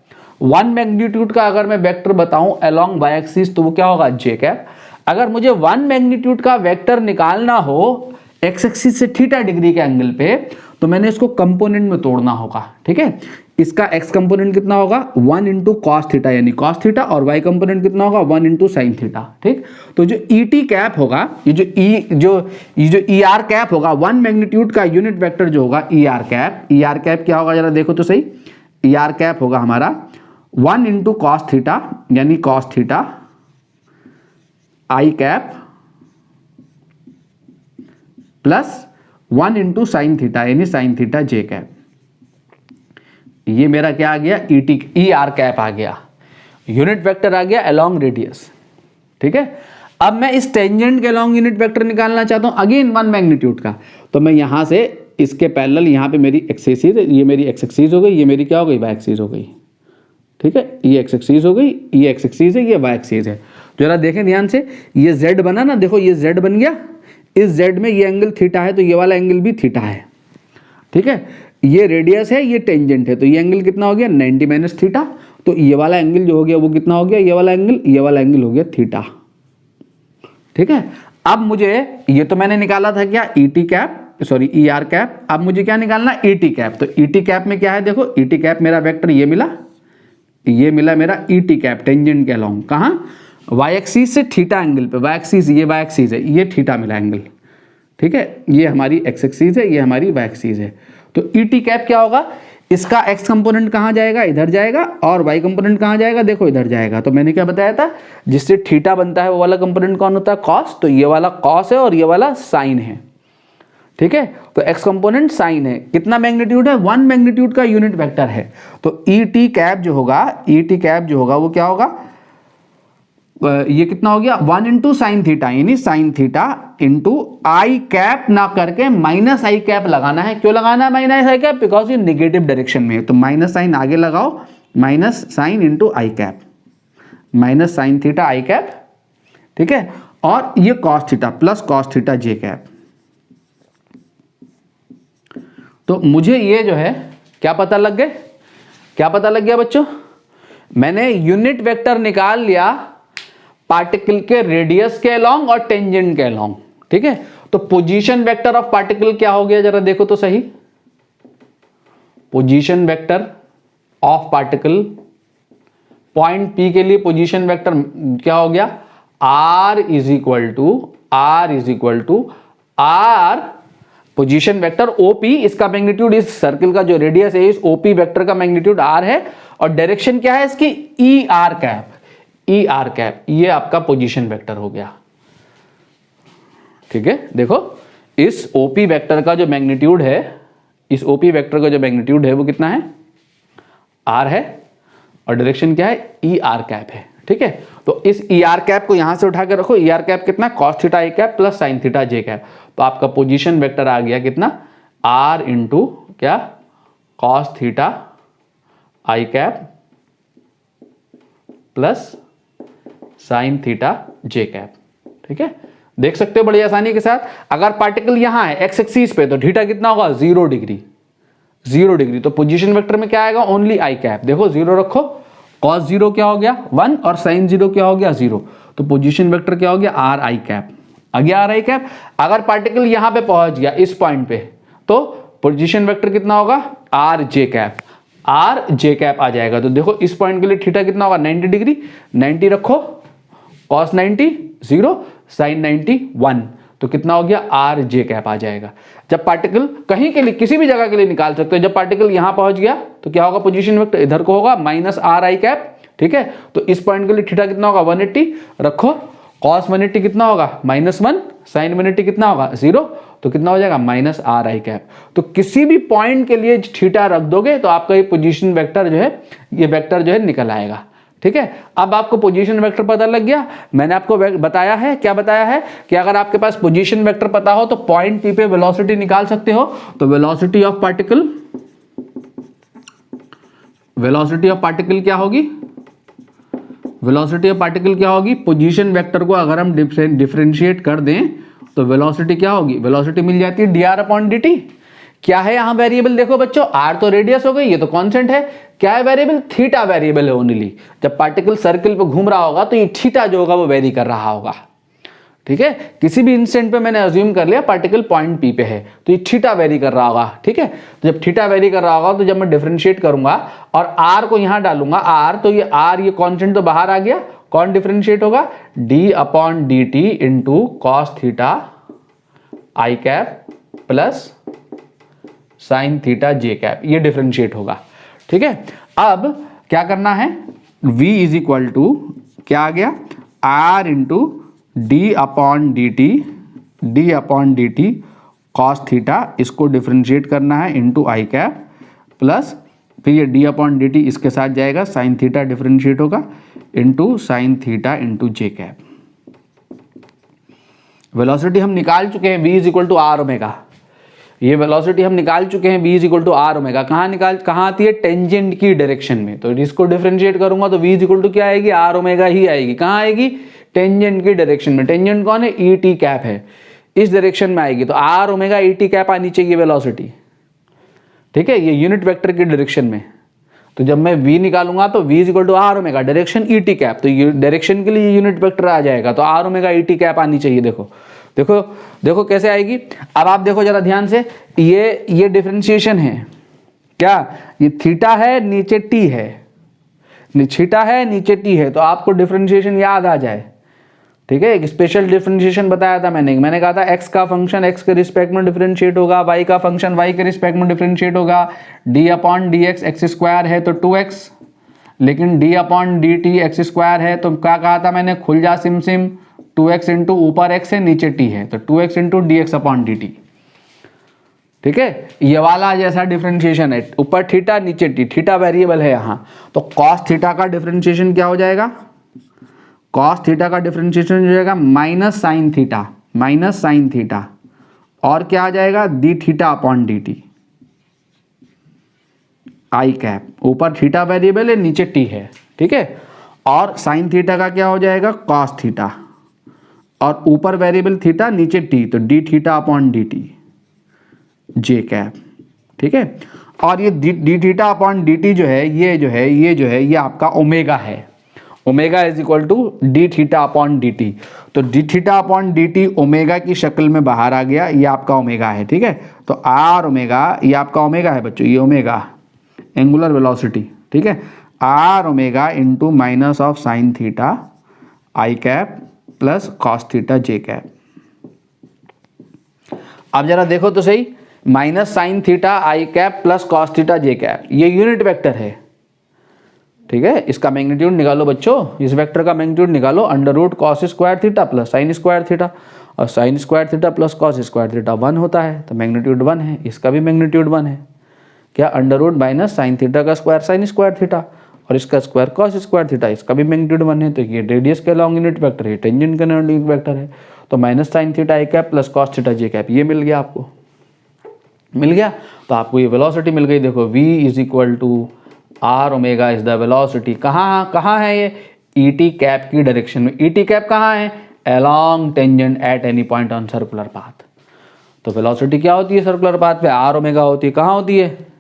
वन मैग्नीट्यूड का अगर मैं वेक्टर बताऊं अलोंग वाई एक्सिस तो वो क्या होगा जे कैप। अगर मुझे वन मैग्नीट्यूड का वेक्टर निकालना हो एक्स एक्सिस से थीटा डिग्री के एंगल पे, तो मैंने इसको कंपोनेंट में तोड़ना होगा, ठीक है। इसका एक्स कंपोनेंट कितना होगा 1 इंटू कॉस थीटा यानी कॉस थीटा, और वाई कंपोनेंट कितना होगा 1 इंटू साइन थीटा, ठीक। तो जो ई टी कैप होगा, ये जो ई आर कैप होगा, वन मैग्नीट्यूड का यूनिट वेक्टर जो होगा ई आर कैप क्या होगा जरा देखो तो सही, ई आर कैप होगा हमारा 1 इंटू कॉस थीटा यानी कॉस थीटा आई cap plus 1 into sine theta यानी साइन थीटा जे कैप। ये मेरा क्या आ गया ई आर कैप आ गया, यूनिट वेक्टर आ गया अलोंग रेडियस, ठीक है। अब मैं इस टेंजेंट के अलोंग यूनिट वेक्टर निकालना चाहता हूं अगेन वन मैग्नीट्यूड का, तो मैं यहां से इसके पैरेलल यहां पे मेरी एक्स एक्सिस है, ये मेरी एक्स एक्सिस हो गई, ये मेरी क्या हो गई वाई एक्सिस हो गई, ठीक है। ये एक्स एक्सिस हो गई, ये एक्स एक्सिस है, ये वाई एक्सिस है। जरा देखें ध्यान से, ये जेड बना ना, देखो ये जेड बन गया, इस जेड में ये एंगल थीटा है तो ये वाला एंगल भी थीटा है, ठीक है। ये रेडियस है, ये टेंजेंट है, तो ये एंगल कितना हो गया 90 माइनस थीटा, तो ये वाला एंगल जो हो गया वो कितना हो गया, ये वाला एंगल हो गया थीटा, ठीक है। अब मुझे ये तो मैंने निकाला था क्या ई T cap, sorry E R cap, अब मुझे क्या निकालना ई टी कैप। तो ई टी कैप में क्या है देखो, ई टी कैप मेरा वेक्टर ये मिला मेरा ई टी कैप टेंजेंट के अलोंग, कहाँ वाई एक्सिस से थीटा एंगल पे, वाई एक्सिस ये वाई एक्सिस है, ये थीटा मिला एंगल, ठीक है। ये हमारी एक्स एक्सिस है, ये हमारी वाई एक्सिस है। तो ई टी कैप क्या होगा, इसका एक्स कंपोनेंट कहाँ जाएगा इधर जाएगा, और वाई कंपोनेंट कहाँ जाएगा देखो इधर जाएगा। तो मैंने क्या बताया था, जिससे थीटा बनता है वो वाला कंपोनेंट कौन होता है कॉस, तो ये वाला कॉस है और ये वाला साइन है, ठीक है। तो एक्स कंपोनेंट साइन है, कितना मैग्नीट्यूड है, वन मैग्नीट्यूड का यूनिट वेक्टर है। तो ई टी कैप जो होगा वो क्या होगा, ये कितना हो गया 1 इंटू साइन थीटा यानी sine theta into I cap ना करके माइनस आई कैप लगाना है। क्यों लगाना है माइनस आई कैप, बिकॉज ये नेगेटिव डायरेक्शन में है, तो माइनस साइन आगे लगाओ, minus sine into I cap, minus sine theta I cap, ठीक है। और ये cos theta plus cos theta जे कैप। तो मुझे ये जो है क्या पता लग गया बच्चों, मैंने यूनिट वेक्टर निकाल लिया पार्टिकल के रेडियस के अलोंग और टेंजेंट के अलोंग, ठीक है। तो पोजीशन वेक्टर ऑफ पार्टिकल क्या हो गया जरा देखो तो सही, position vector of particle point P के लिए पोजीशन वेक्टर क्या हो गया R is equal to R position vector OP, इसका मैग्नीट्यूड इस सर्किल का जो रेडियस है इस OP वेक्टर का मैग्नीट्यूड R है, और डायरेक्शन क्या है इसकी ई आर कैप, ये आपका पोजीशन वेक्टर हो गया, ठीक है। देखो इस ओपी वेक्टर का जो मैग्नीट्यूड है, वो कितना है आर है, और डायरेक्शन क्या है ई आर कैप है, ठीक है। तो इस ई आर कैप को यहां से उठा के रखो, ई आर कैप कितना कॉस थीटा आई कैप प्लस साइन थीटा जे कैप, तो आपका पोजीशन वेक्टर आ गया कितना आर इंटू क्या कॉस थीटा आई कैप प्लस साइन थीटा जे कैप, ठीक है। देख सकते हो बड़ी आसानी के साथ, अगर पार्टिकल यहां है एक्स एक्सिस पे तो थीटा कितना होगा 0 डिग्री, तो पोजीशन वेक्टर में क्या आएगा ओनली आई कैप, देखो 0 रखो, cos 0 क्या हो गया 1 और sin 0 क्या हो गया 0, तो पोजीशन वेक्टर क्या हो गया आर आई कैप, आ गया आर आई कैप। अगर पार्टिकल यहां पे पहुंच गया इस पॉइंट पे, तो पोजीशन वेक्टर कितना होगा आर जे कैप आ जाएगा। तो देखो इस पॉइंट के लिए थीटा कितना होगा 90 डिग्री, 90 रखो, cos 90 0, sin 90 1, तो कितना हो गया आर जे कैप आ जाएगा। जब पार्टिकल कहीं के लिए किसी भी जगह के लिए निकाल सकते हो, जब पार्टिकल यहां पहुंच गया तो क्या होगा पोजीशन वेक्टर इधर को होगा माइनस आर आई कैप, ठीक है। तो इस पॉइंट के लिए थीटा कितना होगा 180 रखो, cos 180 कितना होगा -1, sin 180 कितना होगा 0, तो कितना हो जाएगा माइनस आर आई कैप। तो किसी भी पॉइंट के लिए थीटा रख दोगे तो आपका ये पोजीशन वेक्टर जो है, ये वेक्टर जो है निकल आएगा, ठीक है। अब आपको पोजीशन वेक्टर पता लग गया। मैंने आपको बताया है, क्या बताया है कि अगर आपके पास पोजीशन वेक्टर पता हो तो पॉइंट पी पे वेलोसिटी निकाल सकते हो। तो वेलोसिटी ऑफ पार्टिकल क्या होगी? वेलोसिटी ऑफ पार्टिकल क्या होगी? पोजीशन वेक्टर को अगर हम डिफरेंशिएट कर दें तो वेलोसिटी क्या होगी? वेलोसिटी मिल जाती है dr/dt। क्या है यहां वेरिएबल? देखो बच्चों, r तो रेडियस हो गई, ये तो कांस्टेंट है। क्या है वेरिएबल? थीटा वेरिएबल है ओनली। जब पार्टिकल सर्किल पे घूम रहा होगा तो ये थीटा जो होगा वो वेरी कर रहा होगा, ठीक है। किसी भी इंस्टेंट पे मैंने अज्यूम कर लिया पार्टिकल पॉइंट पी पे है तो ये थीटा वेरी कर रहा होगा, ठीक है। तो जब थीटा वेरी कर रहा होगा तो जब मैं डिफरेंशिएट करूंगा और r को यहां डालूंगा, r तो ये r ये कांस्टेंट तो बाहर आ गया, कौन डिफरेंशिएट होगा? d/dt इंटू कॉस थीटा आई कैप प्लस साइन थीटा जे कैप, ये डिफरेंशिएट होगा, ठीक है। अब क्या करना है? v इज इक्वल टू क्या आ गया? r into d/dt cos theta, इसको डिफरेंशिएट करना है इंटू आई कैप प्लस फिर ये d/dt इसके साथ जाएगा, साइन थीटा डिफरेंशिएट होगा into sine theta into J cap. Velocity हम निकाल चुके हैं, v is equal to R omega. ये वेलोसिटी हम निकाल चुके हैं, v is equal to R omega. कहाँ आती है? टेंजेंट की डायरेक्शन में। तो इसको डिफरेंशिएट करूंगा तो v इज इक्वल टू क्या आएगी? आर ओमेगा ही आएगी। कहाँ आएगी? टेंजेंट की डायरेक्शन में। टेंजेंट कौन है? ई टी कैप है, इस डायरेक्शन में आएगी तो R omega E T cap आनी चाहिए वेलोसिटी, ठीक है, ये यूनिट वेक्टर की डायरेक्शन में। तो जब मैं v निकालूंगा तो v is equal to R omega, direction E T cap, तो ये डायरेक्शन के लिए यूनिट वेक्टर आ जाएगा तो R omega E T cap आनी चाहिए। देखो देखो देखो कैसे आएगी। अब आप देखो जरा ध्यान से, ये डिफरेंशिएशन है क्या? ये थीटा है, नीचे टी है, थीटा है नीचे टी है, तो आपको डिफरेंशिएशन याद आ जाए, ठीक है। एक स्पेशल डिफरेंशिएशन बताया था मैंने कहा था x का फंक्शन x के रिस्पेक्ट में डिफरेंशिएट होगा, y का फंक्शन y के रिस्पेक्ट में डिफरेंशिएट होगा। d/dx x स्क्वायर है तो 2x, लेकिन d/dt x स्क्वायर है तो क्या कहा था मैंने? खुल जा सिम 2x इंटू ऊपर x है नीचे t है तो 2x इंटू dx/dt, ठीक है। ये वाला जैसा डिफरेंशिएशन है, ऊपर थीटा नीचे t, थीटा वेरिएबल है यहाँ। तो cos थीटा का डिफरेंशिएशन क्या हो जाएगा? cos थीटा का डिफरेंशिएशन हो जाएगा माइनस साइन थीटा और क्या आ जाएगा? d/dt आई कैप। ऊपर थीटा वेरिएबल है, नीचे t है, ठीक है। और साइन थीटा का क्या हो जाएगा? cos थीटा, और ऊपर वेरिएबल थीटा नीचे t, तो d/dt जे कैप, ठीक है। और ये d/dt जो है ये आपका ओमेगा है। Omega is equal to d/dt। तो d/dt ओमेगा की शक्ल में बाहर आ गया, ये आपका ओमेगा है, ठीक है। तो r ओमेगा, ये आपका ओमेगा है बच्चों, ये ओमेगा एंगुलर वेलोसिटी, ठीक है। r omega into minus of sine theta I cap plus cos theta J cap. अब जरा देखो तो सही, माइनस साइन थीटा आई कैप प्लस कॉस थीटा जे कैप, ये यूनिट वेक्टर है, ठीक है। इसका मैग्नीट्यूड निकालो बच्चों, इस वेक्टर का मैग्नीट्यूड निकालो, under root cos square theta plus sine square theta, और sine square theta plus cos square theta 1 होता है, तो मैग्नीट्यूड 1 है। इसका भी मैग्नीट्यूड 1 है, क्या? Under root minus sine theta का स्क्वायर साइन स्क्वायर थीटा और इसका स्क्वायर कॉस स्क्वायर थीटा, इसका भी मैग्नीट्यूड 1 है। तो ये रेडियस के अलॉन्ग यूनिट वेक्टर है, टेंजेंट का यूनिट वेक्टर है। तो माइनस साइन थीटा आई कैप प्लस कॉस थीटा जे कैप, ये मिल गया आपको, मिल गया। तो आपको ये वेलोसिटी मिल गई। देखो v is equal to R omega is the velocity. कहाँ है ये? ई टी कैप की डायरेक्शन में। ई टी कैप कहाँ है? Along tangent at any point on circular path. तो वेलोसिटी क्या होती है सर्कुलर पाथ पे? आर ओमेगा होती है। कहाँ होती है?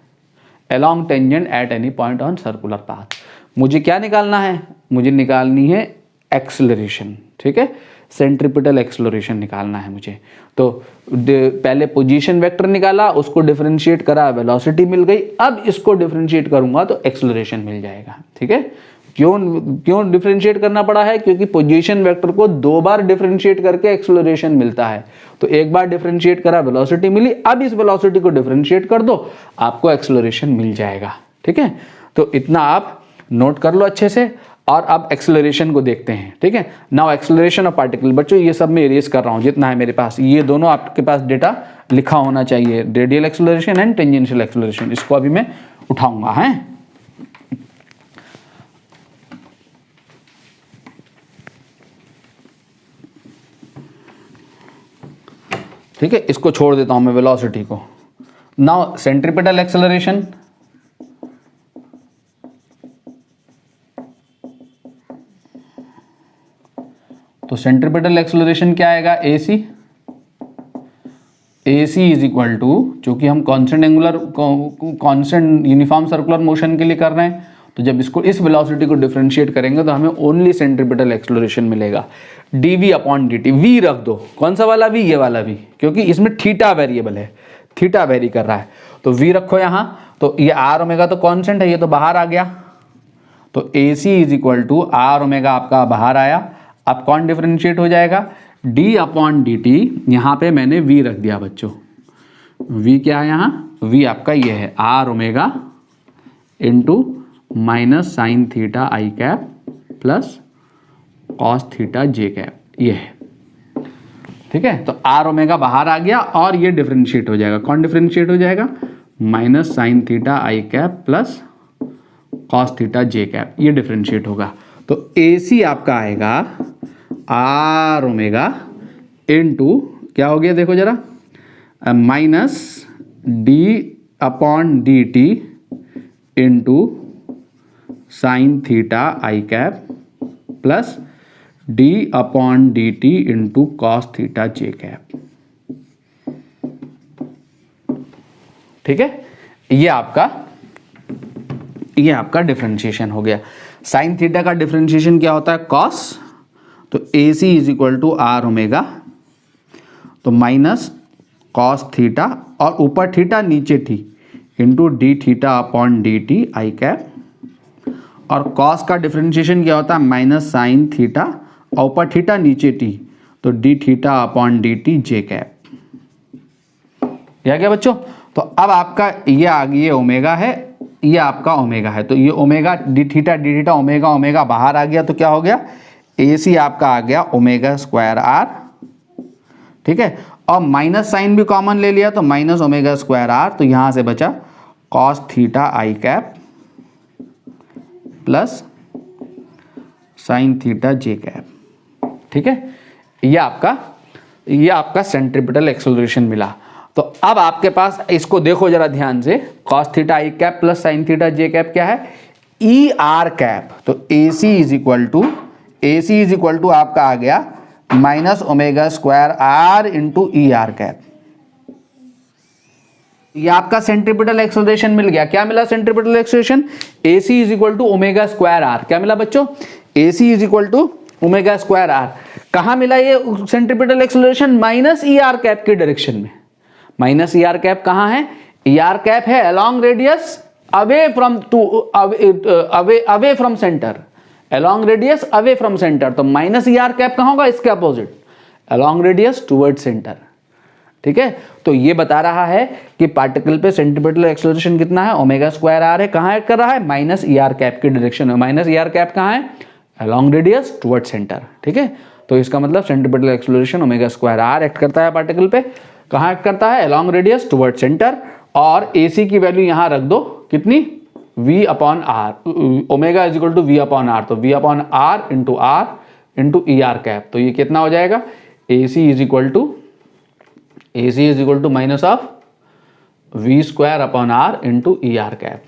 Along tangent at any point on circular path. मुझे क्या निकालना है? मुझे निकालनी है एक्सेलरेशन, ठीक है, सेंट्रीपिटल एक्सेलरेशन निकालना है मुझे। तो पहले पोजीशन वेक्टर निकाला, उसको डिफरेंशिएट करा, वेलोसिटी मिल गई। अब इसको डिफरेंशिएट करूंगा तो एक्सेलरेशन मिल जाएगा, ठीक है। क्यों डिफरेंशिएट करना पड़ा है? क्योंकि पोजीशन वेक्टर को 2 बार डिफरेंशिएट करके एक्सेलरेशन मिलता है। तो एक बार डिफरेंशिएट करा, वेलोसिटी मिली, अब इस वेलोसिटी को डिफरेंशिएट कर दो, आपको एक्सेलरेशन मिल जाएगा, ठीक है। तो इतना आप नोट कर लो अच्छे से। और अब एक्सेलरेशन को देखते हैं, ठीक है। नाउ एक्सेलरेशन ऑफ पार्टिकल, बच्चों ये सब मैं इरेज कर रहा हूँ जितना है मेरे पास, ये दोनों आपके पास डेटा लिखा होना चाहिए, radial acceleration and tangential acceleration. इसको अभी मैं उठाऊंगा, है। ठीक है, इसको छोड़ देता हूं मैं वेलोसिटी को। नाउ सेंट्रीपिटल एक्सेलरेशन, तो सेंट्रीपिटल एक्सेलरेशन क्या आएगा, AC इज इक्वल टू, चूंकि हम कांस्टेंट यूनिफॉर्म सर्कुलर मोशन के लिए कर रहे हैं, तो जब इसको इस वेलोसिटी को डिफरेंशिएट करेंगे तो हमें ओनली सेंट्रीपिटल एक्सेलरेशन मिलेगा, dv अपॉन dt। v रख दो, कौन सा वाला v, ये वाला v, क्योंकि इसमें थीटा वेरिएबल है, थीटा वेरी कर रहा है, तो v रखो यहाँ। तो ये r ओमेगा तो कांस्टेंट है, ये तो बाहर आ गया, तो AC is equal to r omega आपका बाहर आया। अब कौन डिफरेंशिएट हो जाएगा, d अपॉन dt, यहाँ पे मैंने v रख दिया बच्चों। v क्या है यहाँ, v आपका ये है r omega into minus sine theta आई कैप प्लस कॉस थीटा जे कैप, ये है। ठीक है, तो r ओमेगा बाहर आ गया और ये डिफरेंशिएट हो जाएगा, कौन डिफरेंशिएट हो जाएगा, माइनस साइन थीटा आई कैप प्लस कॉस थीटा जे कैप, ये डिफरेंशिएट होगा। तो AC आपका आएगा r ओमेगा इंटू क्या हो गया, देखो जरा, minus d upon dt into sine theta आई cap plus d upon dt into cos theta जे कैप। ठीक है, ये आपका डिफरेंशिएशन हो गया। साइन थीटा का डिफरेंशिएशन क्या होता है, कॉस, तो AC is equal to r omega, तो माइनस कॉस थीटा और ऊपर थीटा नीचे थी into D theta upon D T I cap, और कॉस का डिफरेंशिएशन क्या होता है, माइनस साइन थीटा और ऊपर थीटा नीचे टी, तो D theta upon D T J cap. यह क्या बच्चों, तो अब आपका ये आ गया, ये ओमेगा है, ये आपका ओमेगा है, तो ये omega D theta omega omega बाहर आ गया, तो क्या हो गया, AC आपका आ गया ओमेगा स्क्वायर R। ठीक है, और माइनस साइन भी कॉमन ले लिया, तो माइनस ओमेगा स्क्वायर R, तो यहां से बचा कॉस थीटा आई कैप प्लस साइन थीटा जे कैप। ठीक है, ये आपका सेंट्रीपिटल एक्सेलरेशन मिला। तो अब आपके पास, इसको देखो जरा ध्यान से, कॉस थीटा आई कैप प्लस साइन थीटा जे कैप क्या है, ER कैप, तो AC इज इक्वल टू आपका आ गया minus omega square R into ER cap. ये आपका सेंट्रीपिटल एक्सेलरेशन मिल गया। क्या मिला centripetal acceleration, AC is equal to omega square R। क्या मिला बच्चों, AC is equal to omega square R। कहाँ मिला ये centripetal acceleration, minus ER cap के डायरेक्शन में। माइनस ER कैप कहाँ है, ER कैप है along radius away from centre, along radius away from centre, तो माइनस ER कैप कहाँ होगा, इसके opposite, along radius toward centre. ठीक है, तो ये बता रहा है कि पार्टिकल पे सेंट्रीपिटल एक्सेलरेशन कितना है, ओमेगा स्क्वायर R है, कहाँ ऐड कर रहा है, माइनस ER कैप के डायरेक्शन में। माइनस ER कैप कहाँ है, अलोंग रेडियस टुवर्ड सेंटर। ठीक है, तो इसका मतलब centripetal acceleration omega square R act करता है पार्टिकल पे, कहाँ एक्ट करता है, अलोंग रेडियस टुवर्ड सेंटर। और AC की वैल्यू यहाँ रख दो, कितनी, V upon R, omega is equal to V upon R, तो V upon R into ER cap, तो ये कितना हो जाएगा, AC is equal to minus of V square upon R into ER cap.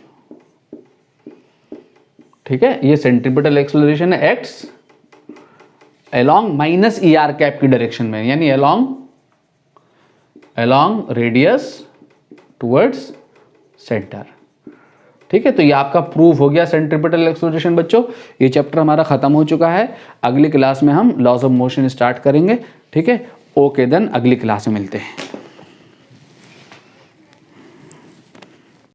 ठीक है, ये सेंट्रीपिटल एक्सेलरेशन है, acts along minus ER cap की डायरेक्शन में, यानी अलोंग रेडियस टुवर्ड्स सेंटर। ठीक है, तो ये आपका प्रूफ हो गया सेंट्रीपिटल एक्सेलरेशन बच्चों। ये चैप्टर हमारा खत्म हो चुका है। अगली क्लास में हम लॉज ऑफ मोशन स्टार्ट करेंगे। ठीक है, ओके देन, अगली क्लास में मिलते हैं।